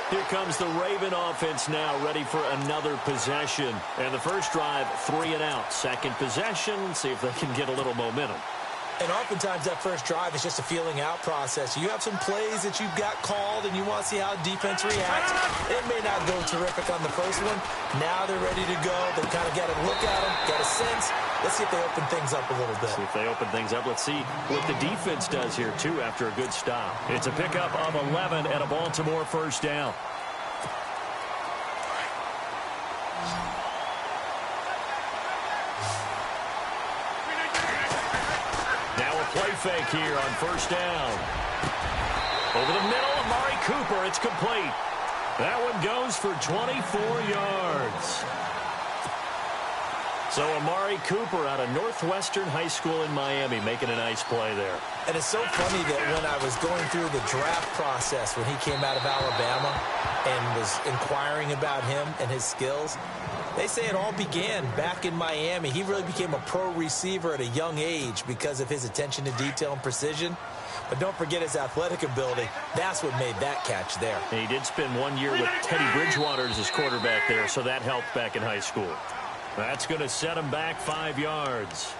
Here comes the Raven offense now, ready for another possession. And the first drive, 3 and out. Second possession, see if they can get a little momentum. And oftentimes that first drive is just a feeling out process. You have some plays that you've got called and you want to see how defense reacts. It may not go terrific on the first one. Now they're ready to go. They've kind of got to look at them, got a sense. Let's see if they open things up a little bit. See if they open things up. Let's see what the defense does here, too, after a good stop. It's a pickup of 11 and a Baltimore first down. Play fake here on first down. Over the middle, Amari Cooper. It's complete. That one goes for 24 yards. So Amari Cooper out of Northwestern High School in Miami making a nice play there. And it's so funny that when I was going through the draft process when he came out of Alabama and was inquiring about him and his skills, they say it all began back in Miami. He really became a pro receiver at a young age because of his attention to detail and precision. But don't forget his athletic ability. That's what made that catch there. And he did spend 1 year with Teddy Bridgewater as his quarterback there, so that helped back in high school. That's going to set him back 5 yards.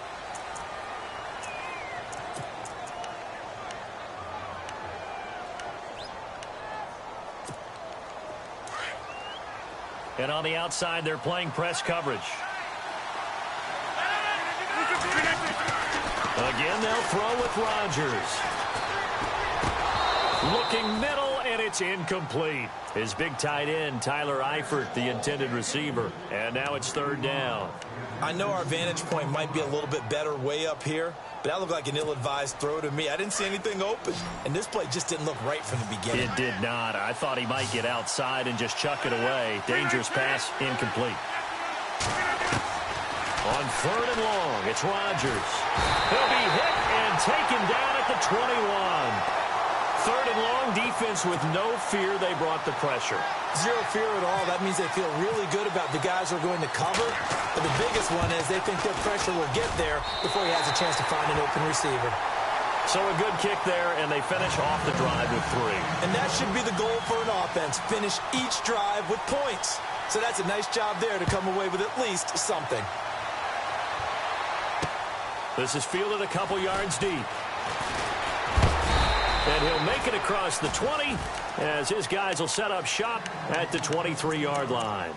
And on the outside, they're playing press coverage. Again, they'll throw with Rodgers. Looking middle, and it's incomplete. His big tight end, Tyler Eifert, the intended receiver. And now it's third down. I know our vantage point might be a little bit better way up here, but that looked like an ill-advised throw to me. I didn't see anything open. And this play just didn't look right from the beginning. It did not. I thought he might get outside and just chuck it away. Dangerous pass, incomplete. On 3rd and long, it's Rodgers. He'll be hit and taken down at the 21. 3rd and long, defense with no fear. They brought the pressure. Zero fear at all. That means they feel really good about the guys who are going to cover. But the biggest one is they think their pressure will get there before he has a chance to find an open receiver. So a good kick there, and they finish off the drive with 3. And that should be the goal for an offense. Finish each drive with points. So that's a nice job there to come away with at least something. This is fielded a couple yards deep. And he'll make it across the 20 as his guys will set up shop at the 23-yard line.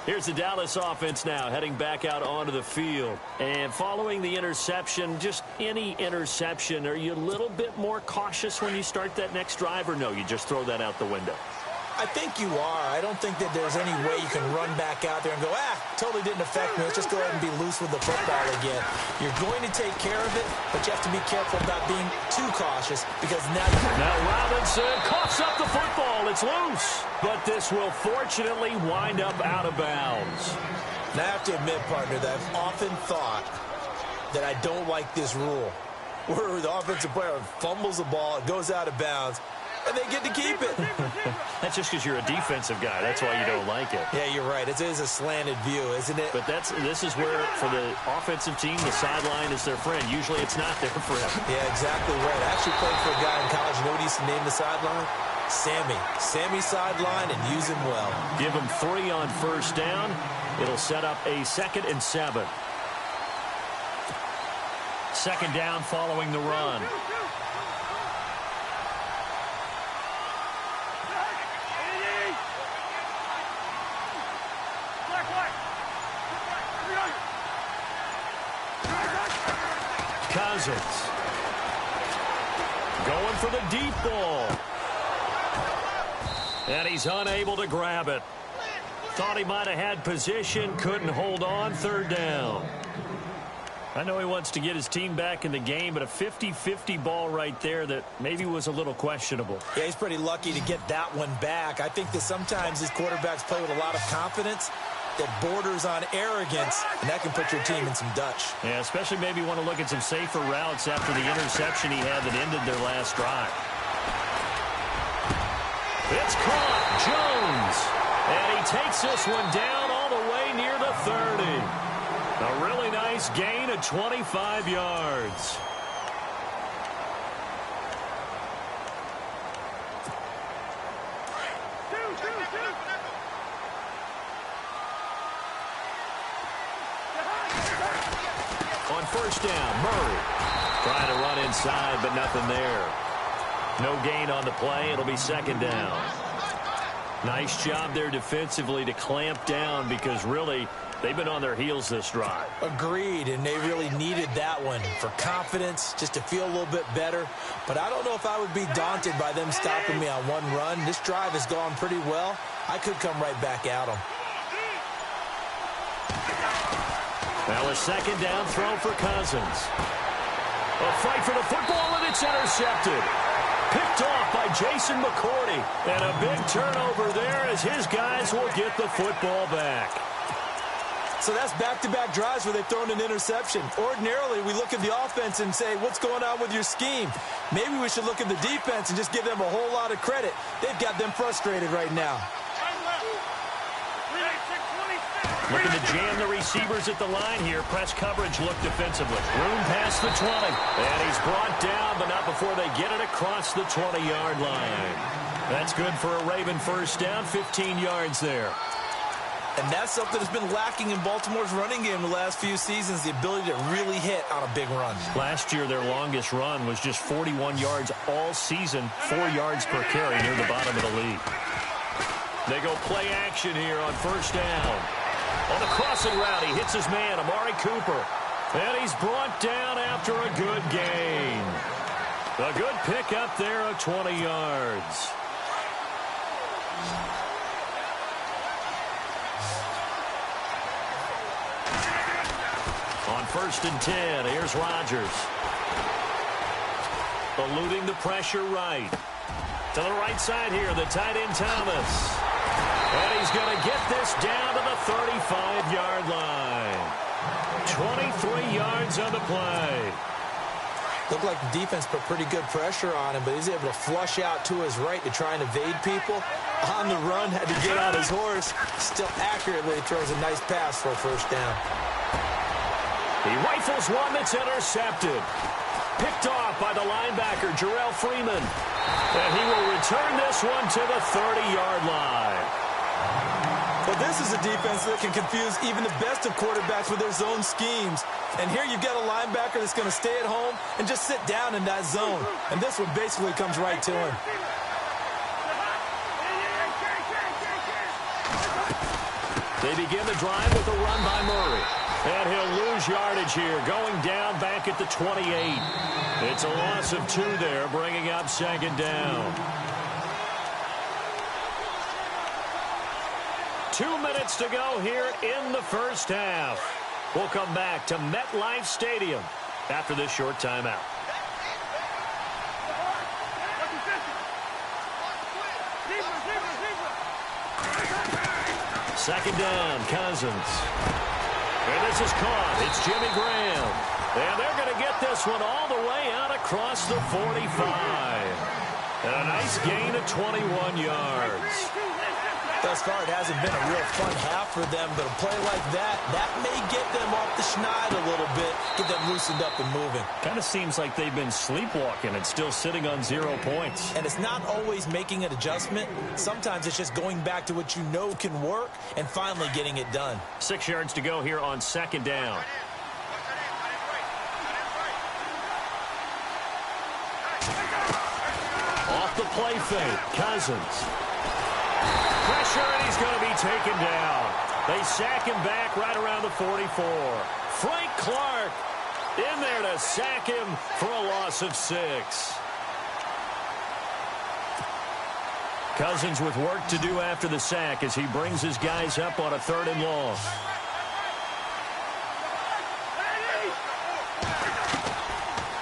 Here's the Dallas offense now heading back out onto the field. And following the interception, just any interception, are you a little bit more cautious when you start that next drive, or no, you just throw that out the window? I think you are. I don't think that there's any way you can run back out there and go, totally didn't affect me. Let's just go ahead and be loose with the football again. You're going to take care of it, but you have to be careful about being too cautious because now Robinson coughs up the football. It's loose, but this will fortunately wind up out of bounds. Now, I have to admit, partner, that I've often thought that I don't like this rule where the offensive player fumbles the ball, it goes out of bounds, and they get to keep it. That's just because you're a defensive guy. That's why you don't like it. Yeah, you're right. It is a slanted view, isn't it? But this is where, for the offensive team, the sideline is their friend. Usually it's not there for him. Yeah, exactly right. I actually played for a guy in college. You know what he used to name the sideline? Sammy. Sammy sideline, and use him well. Give him 3 on 1st down. It'll set up a 2nd and 7. 2nd down following the run. Cousins going for the deep ball. And he's unable to grab it. Thought he might have had position, couldn't hold on. 3rd down. I know he wants to get his team back in the game, but a 50-50 ball right there that maybe was a little questionable. Yeah, he's pretty lucky to get that one back. I think that sometimes these quarterbacks play with a lot of confidence that borders on arrogance, and that can put your team in some Dutch. Yeah, especially maybe want to look at some safer routes after the interception he had that ended their last drive. It's caught. Jones. And he takes this one down all the way near the 30. A really nice gain of 25 yards. On 1st down, Murray trying to run inside, but nothing there. No gain on the play. It'll be 2nd down. Nice job there defensively to clamp down because really they've been on their heels this drive. Agreed, and they really needed that one for confidence, just to feel a little bit better. But I don't know if I would be daunted by them stopping me on one run. This drive has gone pretty well. I could come right back at them. Now a 2nd down throw for Cousins. A fight for the football, and it's intercepted. Picked off by Jason McCourty. And a big turnover there as his guys will get the football back. So that's back-to-back drives where they've thrown an interception. Ordinarily, we look at the offense and say, what's going on with your scheme? Maybe we should look at the defense and just give them a whole lot of credit. They've got them frustrated right now. Looking to jam the receivers at the line here. Press coverage look defensively. Room past the 20. And he's brought down, but not before they get it across the 20-yard line. That's good for a Raven 1st down. 15 yards there. And that's something that's been lacking in Baltimore's running game the last few seasons, the ability to really hit on a big run. Last year, their longest run was just 41 yards all season, 4 yards per carry near the bottom of the league. They go play action here on 1st down. On the crossing route, he hits his man, Amari Cooper. And he's brought down after a good gain. A good pickup there of 20 yards. On 1st and 10, here's Rodgers. Eluding the pressure right. To the right side here, the tight end Thomas. And he's going to get this down to the 35-yard line. 23 yards on the play. Looked like the defense put pretty good pressure on him, but he's able to flush out to his right to try and evade people. On the run, had to get on his horse. Still accurately throws a nice pass for a first down. He rifles one that's intercepted. Picked off by the linebacker, Jarrell Freeman. And he will return this one to the 30-yard line. Well, this is a defense that can confuse even the best of quarterbacks with their zone schemes. And here you've got a linebacker that's going to stay at home and just sit down in that zone. And this one basically comes right to him. They begin the drive with a run by Murray. And he'll lose yardage here, going down back at the 28. It's a loss of 2 there, bringing up second down. 2 minutes to go here in the first half. We'll come back to MetLife Stadium after this short timeout. Second down, Cousins. And this is caught. It's Jimmy Graham. And they're going to get this one all the way out across the 45. And a nice gain of 21 yards. Thus far, it hasn't been a real fun half for them, but a play like that may get them off the schneid a little bit, get them loosened up and moving. Kind of seems like they've been sleepwalking and still sitting on 0 points. And it's not always making an adjustment. Sometimes it's just going back to what you know can work and finally getting it done. 6 yards to go here on second down. Off the play fake, Cousins. Pressure, and he's going to be taken down. They sack him back right around the 44. Frank Clark in there to sack him for a loss of 6. Cousins with work to do after the sack as he brings his guys up on a 3rd and long.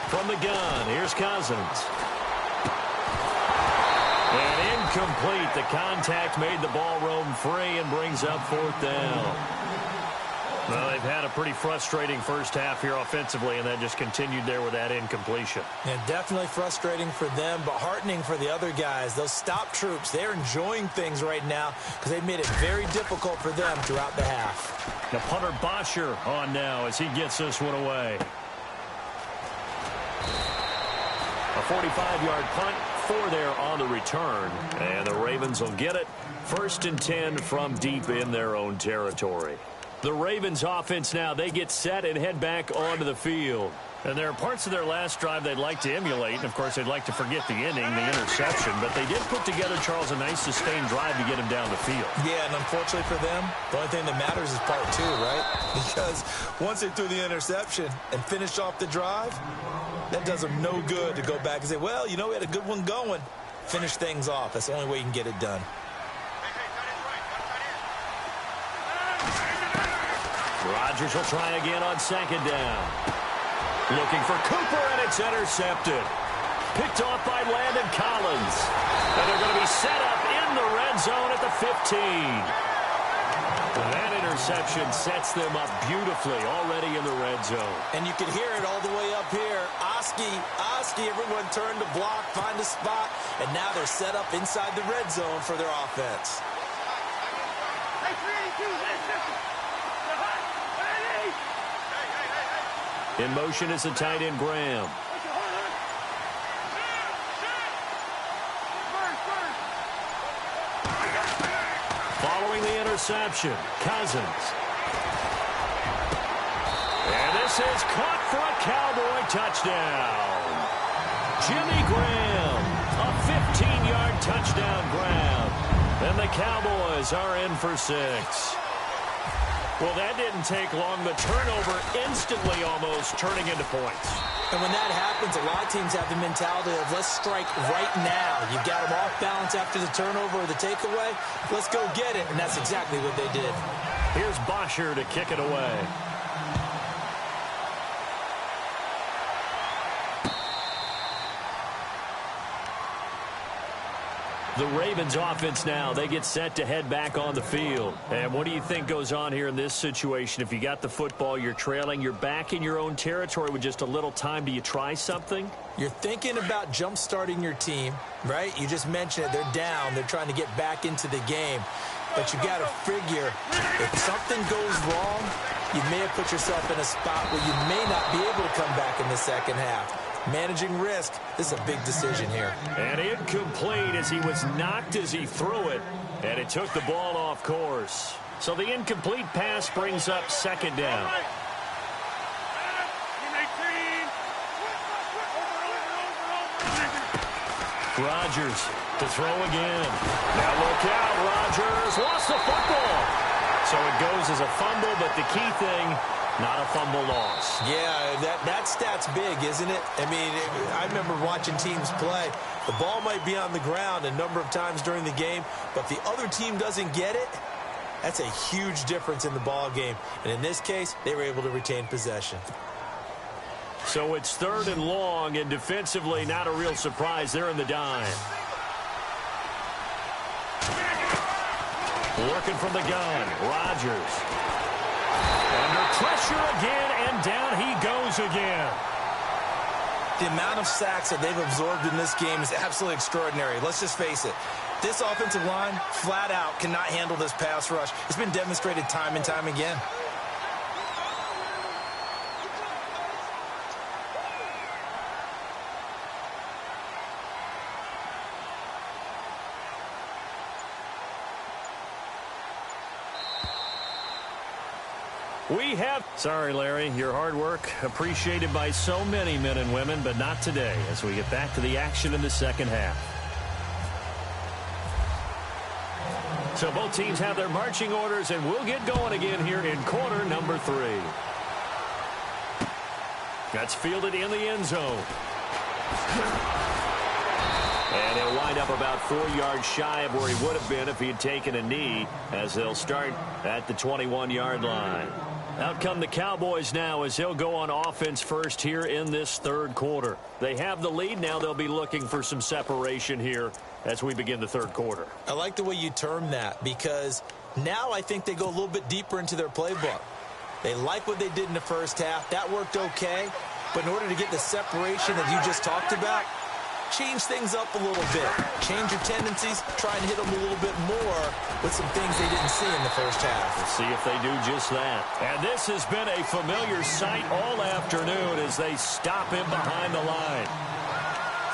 From the gun, here's Cousins. And incomplete. The contact made the ball roam free and brings up 4th down. Well, they've had a pretty frustrating first half here offensively, and that just continued there with that incompletion. And definitely frustrating for them, but heartening for the other guys. Those stop troops, they're enjoying things right now because they've made it very difficult for them throughout the half. Now punter Bosher on now as he gets this one away. A 45-yard punt. 4 there on the return, and the Ravens will get it. 1st and 10 from deep in their own territory. The Ravens offense now, they get set and head back onto the field. And there are parts of their last drive they'd like to emulate, and of course they'd like to forget the ending, the interception, but they did put together, Charles, a nice sustained drive to get him down the field. Yeah, and unfortunately for them, the only thing that matters is part 2, right? Because once they threw the interception and finished off the drive, that does them no good to go back and say, well, you know, we had a good one going. Finish things off. That's the only way you can get it done. Rodgers will try again on second down. Looking for Cooper, and it's intercepted. Picked off by Landon Collins. And they're going to be set up in the red zone at the 15. That interception sets them up beautifully already in the red zone. And you can hear it all the way up here. Oski, everyone turned to block, find a spot, and now they're set up inside the red zone for their offense. In motion is the tight end, Graham. Following the interception, Cousins. And this is caught for a Cowboy touchdown. Jimmy Graham, a 15-yard touchdown grab. And the Cowboys are in for 6. Well, that didn't take long. The turnover instantly almost turning into points. And when that happens, a lot of teams have the mentality of let's strike right now. You've got them off balance after the turnover or the takeaway. Let's go get it. And that's exactly what they did. Here's Bosher to kick it away. The Ravens offense now, they get set to head back on the field. And what do you think goes on here in this situation? If you got the football, you're trailing, you're back in your own territory with just a little time. Do you try something? You're thinking about jump-starting your team, right? You just mentioned it. They're down. They're trying to get back into the game. But you got to figure if something goes wrong, you may have put yourself in a spot where you may not be able to come back in the second half. Managing risk, this is a big decision here. And incomplete as he was knocked as he threw it, and it took the ball off course. So the incomplete pass brings up second down. Rodgers to throw again. Now look out, Rodgers lost the football. So it goes as a fumble, but the key thing, not a fumble loss. Yeah, that stat's big, isn't it? I mean, I remember watching teams play. The ball might be on the ground a number of times during the game, but if the other team doesn't get it, that's a huge difference in the ball game. And in this case, they were able to retain possession. So it's 3rd and long, and defensively, not a real surprise. They're in the dime. Working from the gun, Rodgers. Under pressure again, and down he goes again. The amount of sacks that they've absorbed in this game is absolutely extraordinary. Let's just face it. This offensive line, flat out, cannot handle this pass rush. It's been demonstrated time and time again. We have... Sorry, Larry, your hard work appreciated by so many men and women, but not today as we get back to the action in the second half. So both teams have their marching orders, and we'll get going again here in quarter number 3. That's fielded in the end zone. And he'll wind up about 4 yards shy of where he would have been if he had taken a knee, as they'll start at the 21-yard line. Out come the Cowboys now as he'll go on offense first here in this third quarter. They have the lead. Now they'll be looking for some separation here as we begin the third quarter. I like the way you term that, because now I think they go a little bit deeper into their playbook. They like what they did in the first half. That worked okay. But in order to get the separation that you just talked about, change things up a little bit. Change your tendencies. Try and hit them a little bit more with some things they didn't see in the first half. Let's see if they do just that. And this has been a familiar sight all afternoon as they stop him behind the line.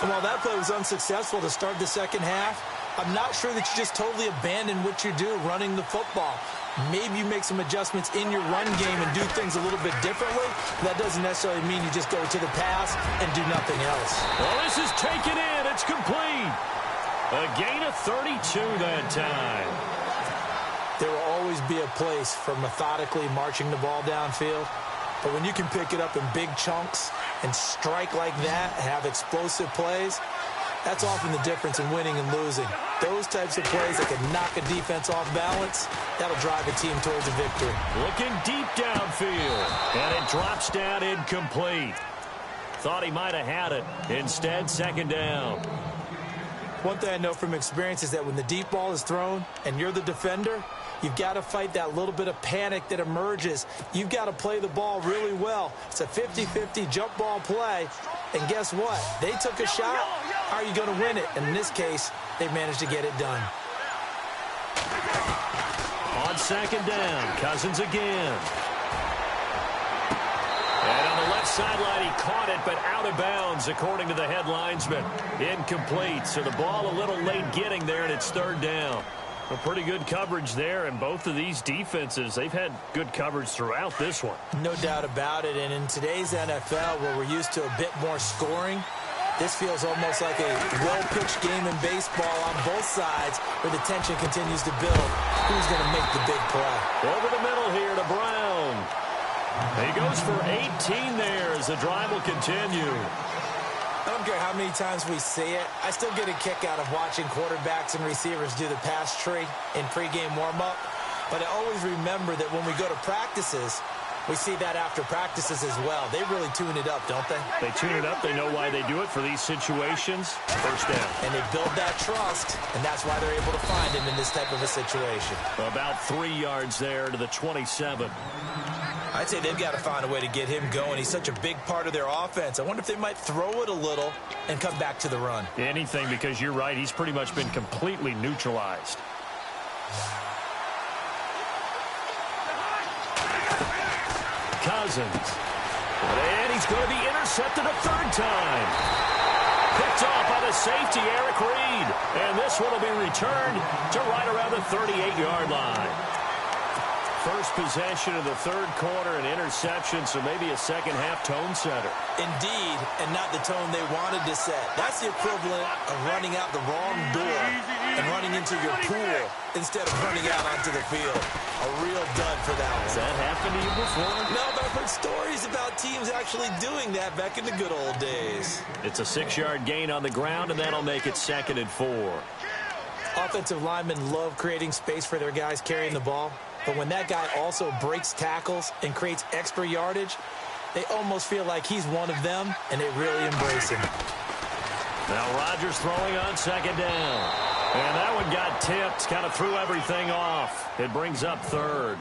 And while that play was unsuccessful to start the second half, I'm not sure that you just totally abandon what you do running the football. Maybe you make some adjustments in your run game and do things a little bit differently. That doesn't necessarily mean you just go to the pass and do nothing else. Well, this is taken in. It's complete. A gain of 32 that time. There will always be a place for methodically marching the ball downfield. But when you can pick it up in big chunks and strike like that, have explosive plays, that's often the difference in winning and losing. Those types of plays that can knock a defense off balance, that'll drive a team towards a victory. Looking deep downfield, and it drops down incomplete. Thought he might have had it. Instead, second down. One thing I know from experience is that when the deep ball is thrown and you're the defender, you've got to fight that little bit of panic that emerges. You've got to play the ball really well. It's a 50-50 jump ball play. And guess what? They took a shot. How are you going to win it? And in this case, they managed to get it done. On second down, Cousins again. And on the left sideline, he caught it, but out of bounds, according to the head linesman. Incomplete, so the ball a little late getting there, and it's third down. A pretty good coverage there, and both of these defenses, they've had good coverage throughout this one. No doubt about it, and in today's NFL, where we're used to a bit more scoring, this feels almost like a well-pitched game in baseball on both sides, where the tension continues to build. Who's going to make the big play? Over the middle here to Brown. He goes for 18 there as the drive will continue. I don't care how many times we see it. I still get a kick out of watching quarterbacks and receivers do the pass tree in pregame warm-up. But I always remember that when we go to practices, We see that after practices as well. They really tune it up, don't they? They tune it up. They know why they do it for these situations. First down. And they build that trust, and that's why they're able to find him in this type of a situation. About 3 yards there to the 27. I'd say they've got to find a way to get him going. He's such a big part of their offense. I wonder if they might throw it a little and come back to the run. Anything, because you're right. He's pretty much been completely neutralized. Cousins. And he's going to be intercepted a third time. Picked off by the safety, Eric Reed. And this one will be returned to right around the 38-yard line. First possession of the third quarter, an interception, so maybe a second-half tone setter. Indeed, and not the tone they wanted to set. That's the equivalent of running out the wrong door and running into your pool instead of running out onto the field. A real dud for that one. Has that happened to you before? No, but I've heard stories about teams actually doing that back in the good old days. It's a 6-yard gain on the ground, and that'll make it 2nd and 4. Offensive linemen love creating space for their guys carrying the ball. But when that guy also breaks tackles and creates extra yardage, they almost feel like he's one of them, and they really embrace him. Now Rodgers throwing on 2nd down. And that one got tipped, kind of threw everything off. It brings up 3rd.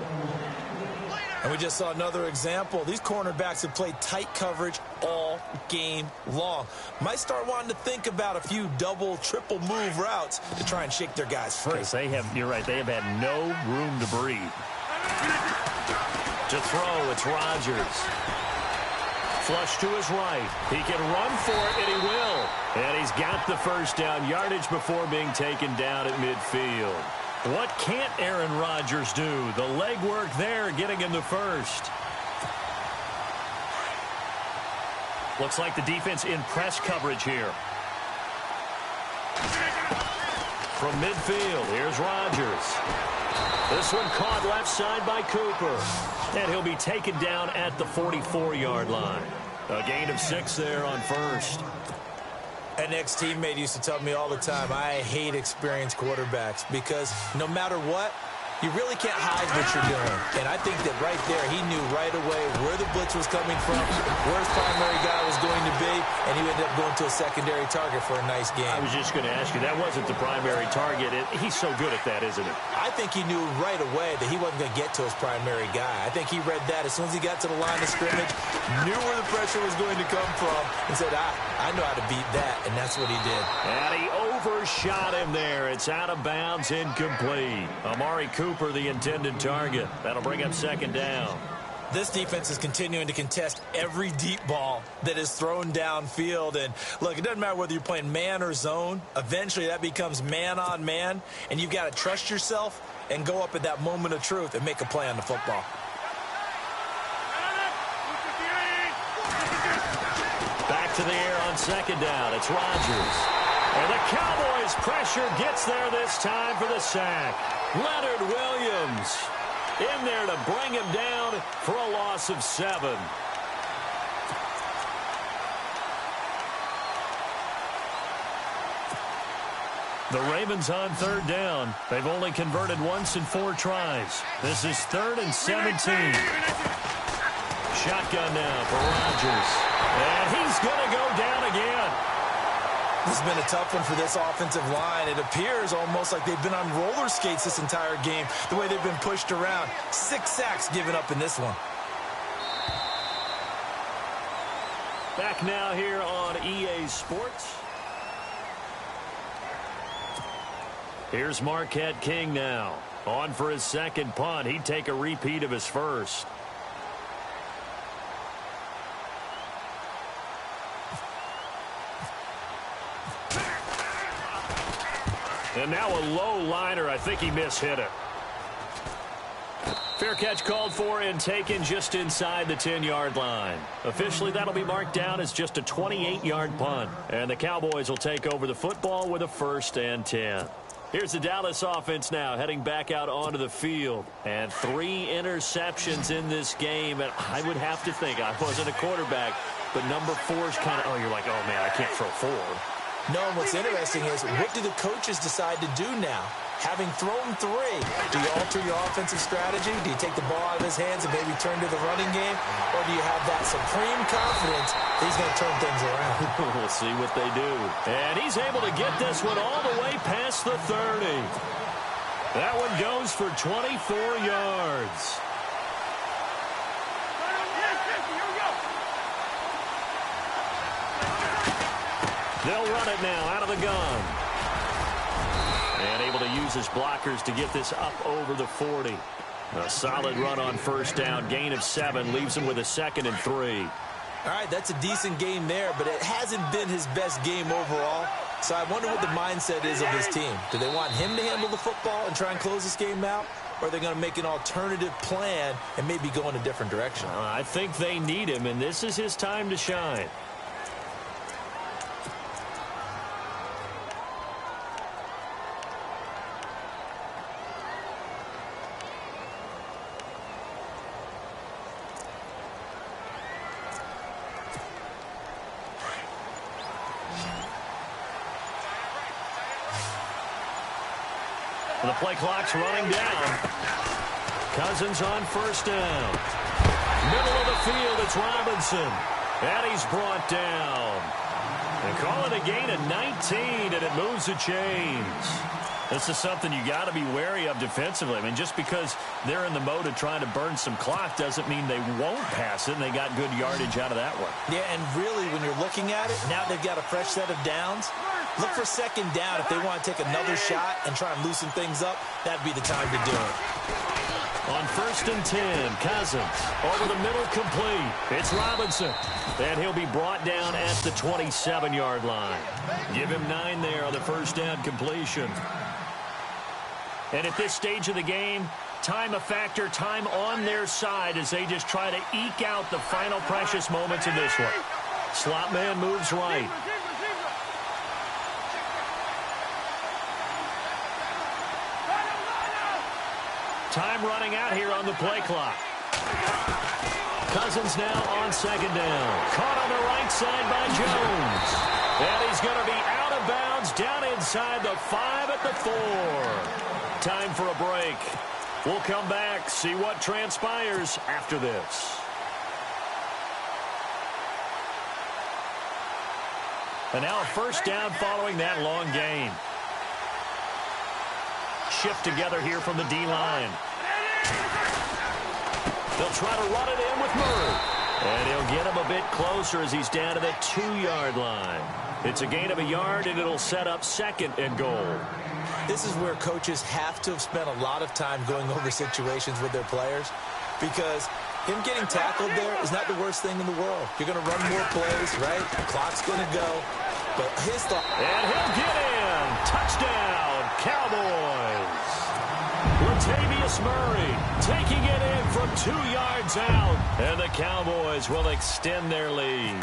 And we just saw another example. These cornerbacks have played tight coverage all game long. Might start wanting to think about a few double, triple move routes to try and shake their guys free. Because you're right, they have had no room to breathe. To throw, it's Rodgers. Flush to his right. He can run for it, and he will. And he's got the first down yardage before being taken down at midfield. What can't Aaron Rodgers do? The legwork there getting him the first. Looks like the defense in press coverage here. From midfield, here's Rodgers. This one caught left side by Cooper. And he'll be taken down at the 44-yard line. A gain of 6 there on first. An ex-teammate used to tell me all the time, I hate experienced quarterbacks because no matter what, you really can't hide what you're doing. And I think that right there, he knew right away where the blitz was coming from, where his primary guy was going to be, and he ended up going to a secondary target for a nice game. I was just going to ask you, that wasn't the primary target. He's so good at that, isn't he? I think he knew right away that he wasn't going to get to his primary guy. I think he read that as soon as he got to the line of scrimmage, knew where the pressure was going to come from, and said, I know how to beat that, and that's what he did. And he overshot him there. It's out of bounds, incomplete. Amari Cooper, the intended target. That'll bring up 2nd down. This defense is continuing to contest every deep ball that is thrown downfield. And, look, it doesn't matter whether you're playing man or zone. Eventually, that becomes man on man, and you've got to trust yourself and go up at that moment of truth and make a play on the football. Back to the air on 2nd down. It's Rodgers. And the Cowboys' pressure gets there this time for the sack. Leonard Williams in there to bring him down for a loss of 7. The Ravens on 3rd down. They've only converted once in 4 tries. This is 3rd and 17. Shotgun now for Rodgers. And he's going to go down again. This has been a tough one for this offensive line. It appears almost like they've been on roller skates this entire game, the way they've been pushed around. 6 sacks given up in this one. Back now here on EA Sports. Here's Marquette King now. On for his 2nd punt. He'd take a repeat of his first. And now a low liner. I think he mishit it. Fair catch called for and taken just inside the 10-yard line. Officially, that'll be marked down as just a 28-yard punt. And the Cowboys will take over the football with a 1st and 10. Here's the Dallas offense now heading back out onto the field. And 3 interceptions in this game. And I would have to think, I wasn't a quarterback, but number 4 is kind of, you're like, oh, man, I can't throw 4. No, and what's interesting is, what do the coaches decide to do now? Having thrown 3, do you alter your offensive strategy? Do you take the ball out of his hands and maybe turn to the running game? Or do you have that supreme confidence that he's going to turn things around? We'll see what they do. And he's able to get this one all the way past the 30. That one goes for 24 yards. They'll run it now out of the gun. And able to use his blockers to get this up over the 40. A solid run on first down. Gain of 7 leaves him with a 2nd and 3. All right, that's a decent game there, but it hasn't been his best game overall. So I wonder what the mindset is of this team. Do they want him to handle the football and try and close this game out? Or are they going to make an alternative plan and maybe go in a different direction? I think they need him, and this is his time to shine. The play clock's running down. Cousins on first down. Middle of the field, it's Robinson. And he's brought down. And call it a gain of 19, and it moves the chains. This is something you got to be wary of defensively. I mean, just because they're in the mode of trying to burn some clock doesn't mean they won't pass it, and they got good yardage out of that one. Yeah, and really, when you're looking at it, now they've got a fresh set of downs. Look for second down if they want to take another shot and try and loosen things up. That'd be the time to do it. On first and 10, Cousins over the middle, complete. It's Robinson, and he'll be brought down at the 27-yard line. Give him 9 there on the first down completion. And at this stage of the game, time a factor, time on their side as they just try to eke out the final precious moments in this one. Slot man moves right. Time running out here on the play clock. Cousins now on second down. Caught on the right side by Jones. And he's going to be out of bounds down inside the 5 at the 4. Time for a break. We'll come back, see what transpires after this. And now a first down following that long gain. Shift together here from the D-line. They'll try to run it in with Murray. And he'll get him a bit closer as he's down to the 2-yard line. It's a gain of a yard, and it'll set up 2nd and goal. This is where coaches have to have spent a lot of time going over situations with their players, because him getting tackled there is not the worst thing in the world. You're going to run more plays, right? The clock's going to go. But his thought... And he'll get in. Touchdown, Cowboys. Latavius Murray taking it in from 2 yards out. And the Cowboys will extend their lead.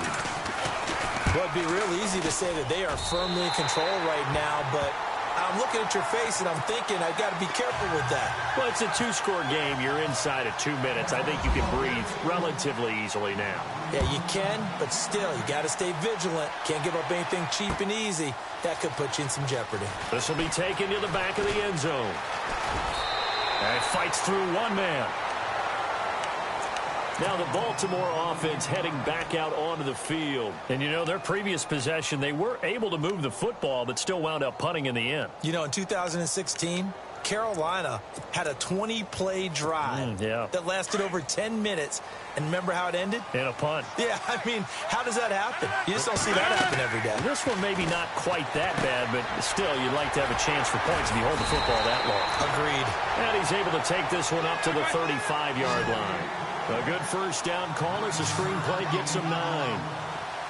Well, it'd be real easy to say that they are firmly in control right now, but I'm looking at your face and I'm thinking I've got to be careful with that. Well, it's a 2-score game. You're inside of 2 minutes. I think you can breathe relatively easily now. Yeah, you can, but still, you got to stay vigilant. Can't give up anything cheap and easy. That could put you in some jeopardy. This will be taken to the back of the end zone. And fights through one man. Now the Baltimore offense heading back out onto the field. And, you know, their previous possession, they were able to move the football, but still wound up punting in the end. You know, in 2016, Carolina had a 20-play drive that lasted over 10 minutes. And remember how it ended? In a punt. Yeah, I mean, how does that happen? You just don't see that happen every day. This one maybe not quite that bad, but still, you'd like to have a chance for points if you hold the football that long. Agreed. And he's able to take this one up to the 35-yard line. A good first down call as the screen play gets him 9.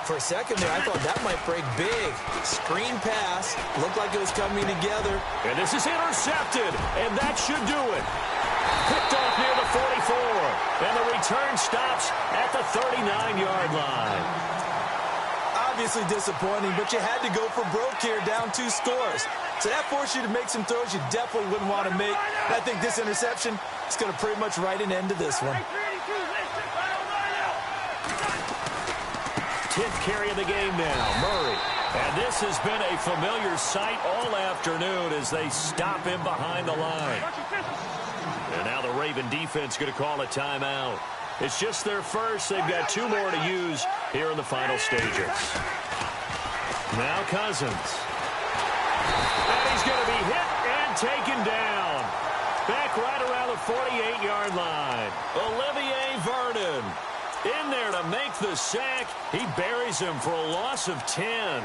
For a second there, I thought that might break big. Screen pass. Looked like it was coming together. And this is intercepted, and that should do it. Picked off near the 44. And the return stops at the 39-yard line. Obviously disappointing, but you had to go for broke here, down 2 scores. So that forced you to make some throws you definitely wouldn't want to make. And I think this interception is going to pretty much write an end to this one. 10th carry of the game now. Murray And this has been a familiar sight all afternoon as they stop him behind the line. And now the Raven defense going to call a timeout. It's just their first. They've got 2 more to use here in the final stages. Now Cousins. And he's going to be hit and taken down. Back right around the 48-yard line. Olivier Vernon in there to make the sack. He buries him for a loss of 10.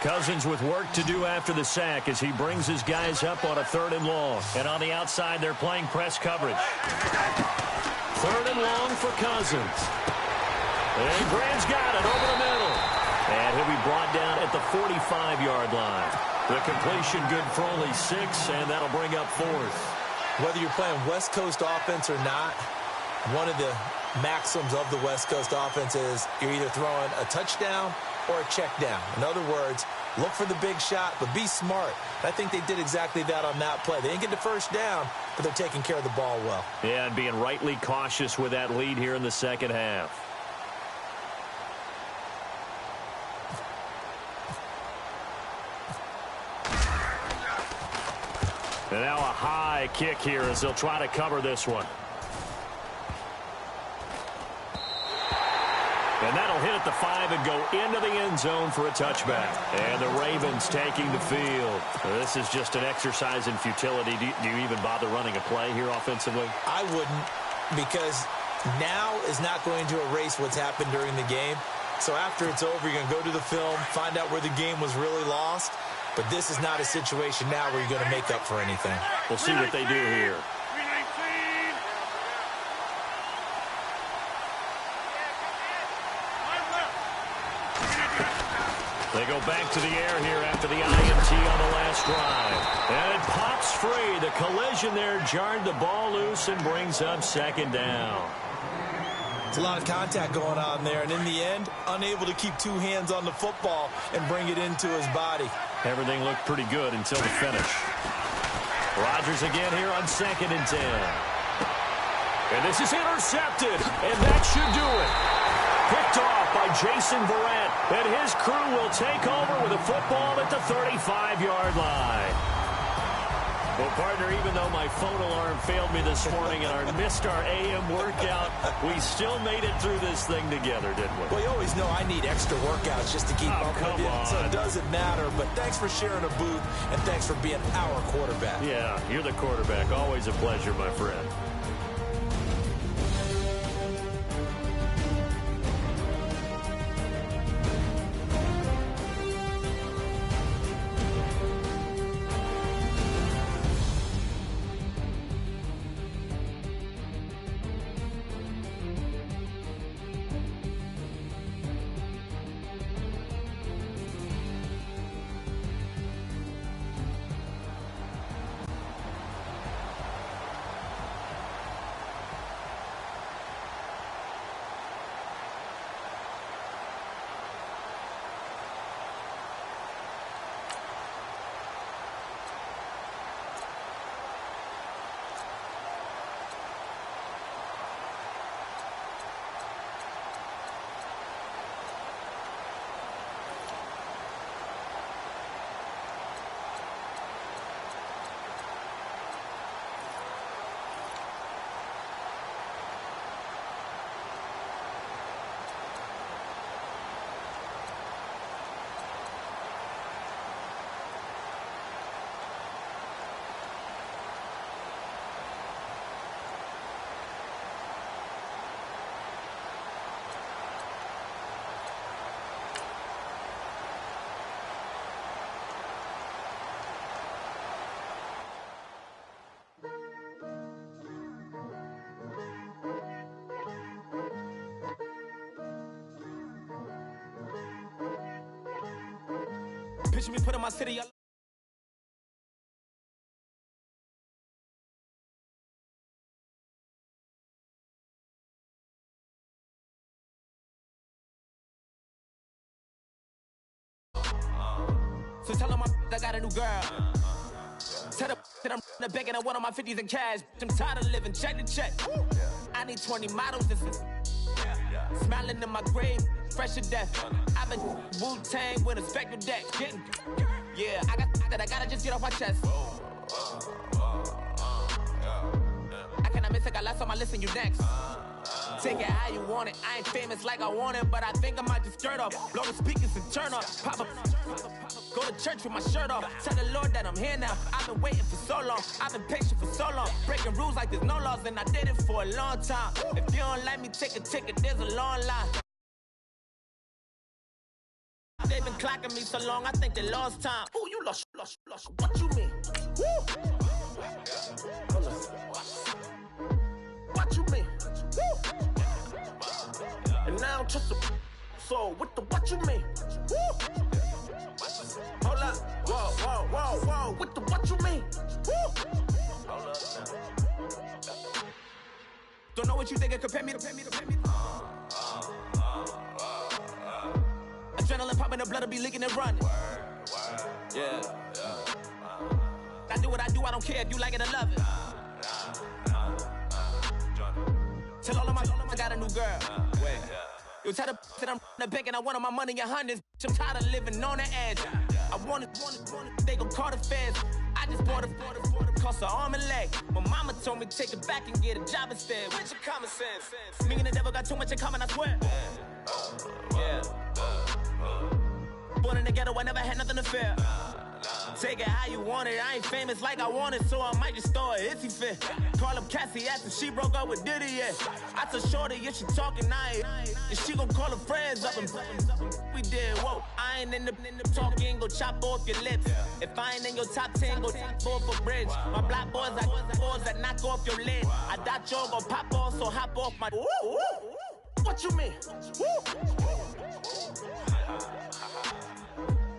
Cousins with work to do after the sack as he brings his guys up on a 3rd and long. And on the outside, they're playing press coverage. 3rd and long for Cousins. And Graham's got it over the middle. And he'll be brought down at the 45-yard line. The completion good for only 6, and that'll bring up 4th. Whether you're playing West Coast offense or not, one of the maxims of the West Coast offense is you're either throwing a touchdown or a check down. In other words, look for the big shot, but be smart. I think they did exactly that on that play. They didn't get the first down, but they're taking care of the ball well. Yeah, and being rightly cautious with that lead here in the second half. And now a high kick here as they'll try to cover this one. And that'll hit at the 5 and go into the end zone for a touchback. And the Ravens taking the field. This is just an exercise in futility. Do you even bother running a play here offensively? I wouldn't, because now is not going to erase what's happened during the game. So after it's over, you're going to go to the film, find out where the game was really lost. But this is not a situation now where you're going to make up for anything. We'll see what they do here. They go back to the air here after the INT on the last drive. And it pops free. The collision there jarred the ball loose and brings up 2nd down. It's a lot of contact going on there, and in the end, unable to keep 2 hands on the football and bring it into his body. Everything looked pretty good until the finish. Rodgers again here on 2nd and 10. And this is intercepted, and that should do it. Picked off by Jason Verrett, and his crew will take over with a football at the 35-yard line. Well, partner, even though my phone alarm failed me this morning and missed our AM workout, we still made it through this thing together, didn't we? Well, you always know I need extra workouts just to keep up with you, so it doesn't matter. But thanks for sharing a booth, and thanks for being our quarterback. Yeah, you're the quarterback. Always a pleasure, my friend. Picture me put in my city. So tell him I got a new girl. Tell that I'm the bank and I want on my 50s in cash. I'm tired of living check to check. I need 20 models. This is smiling in my grave, fresh to death. I've been Wu-Tang with a spectral deck. Yeah, I gotta just get off my chest. I cannot miss it, got last on my list and you next. Take it how you want it. I ain't famous like I want it, but I think I might just skirt off. Blow the speakers and turn up. Pop up. Go to church with my shirt off. Tell the Lord that I'm here now. I've been waiting for so long. I've been patient for so long. Breaking rules like there's no laws, and I did it for a long time. If you don't like me, take a ticket. There's a long line. They've been clocking me so long, I think they lost time. Ooh, you lost. What you mean? Woo! What you mean? Woo! And now I'm just a so with the what you mean? Woo! Hold up, whoa, with the what you mean? Woo! Don't know what you think it compare me to. Adrenaline popping, the blood will be leaking and running. Yeah. I do what I do, I don't care if you like it or love it. Tell all of my I got a new girl. Wait. You tell the that I'm the bank and I want all my money in hundreds. I'm tired of living on the edge. I want it, they gon' call the feds. I just bought it, cost an arm and leg. My mama told me take it back and get a job instead. Where's your common sense? Me and the devil got too much in common, I swear. Yeah. Born in the ghetto, I never had nothing to fear. Take it how you want it. I ain't famous like I want it, so I might just throw a hissy fit. Call up Cassie after she broke up with Diddy, yeah. I told Shorty if she talking, and she gon' call her friends up and we did, whoa. I ain't in the talking, go chop off your lips. If I ain't in your top 10, go top 4 for bridge. My black boys, I got boys that knock off your lid. I thought you gon' pop off, so hop off my. What you mean?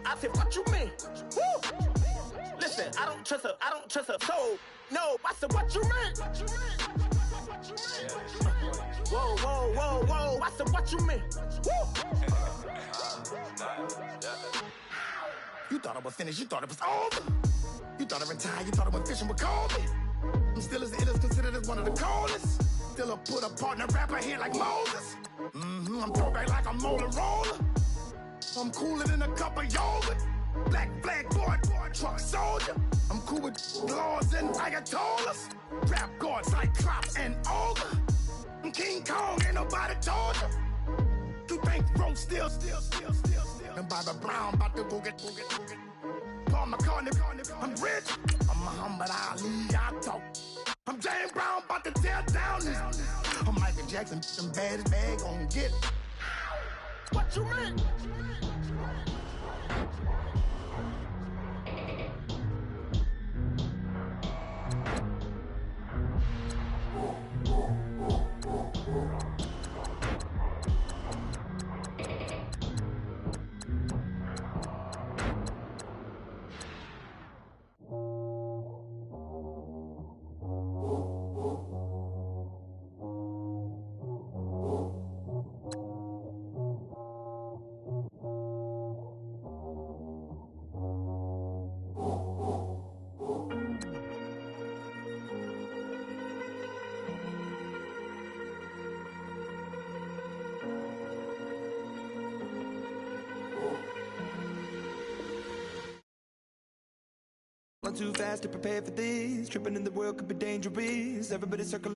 I said, what you mean? Woo! Listen, I don't trust her soul. No, I said, what you mean? Whoa, I said, what you mean? Woo! You thought I was finished, you thought it was over. You thought I retired, you thought I went fishing with Kobe. I'm still as ill as considered as one of the coldest. Still a put a partner rapper here like Moses. I'm throwback like a Motorola. I'm cooler than a cup of yogurt. Black flag boy, truck soldier. I'm cool with laws and ayatollahs. Rap god, Cyclops and Ogre. I'm King Kong, ain't nobody told you. You think Rose still. And Bobby Brown about to go get. Paul McCartney, I'm rich. I'm Muhammad Ali, I talk. I'm James Brown, about to tear down this. I'm Michael Jackson, some bad bag gon' get. What you mean? Too fast to prepare for this. Tripping in the world could be dangerous. Everybody circle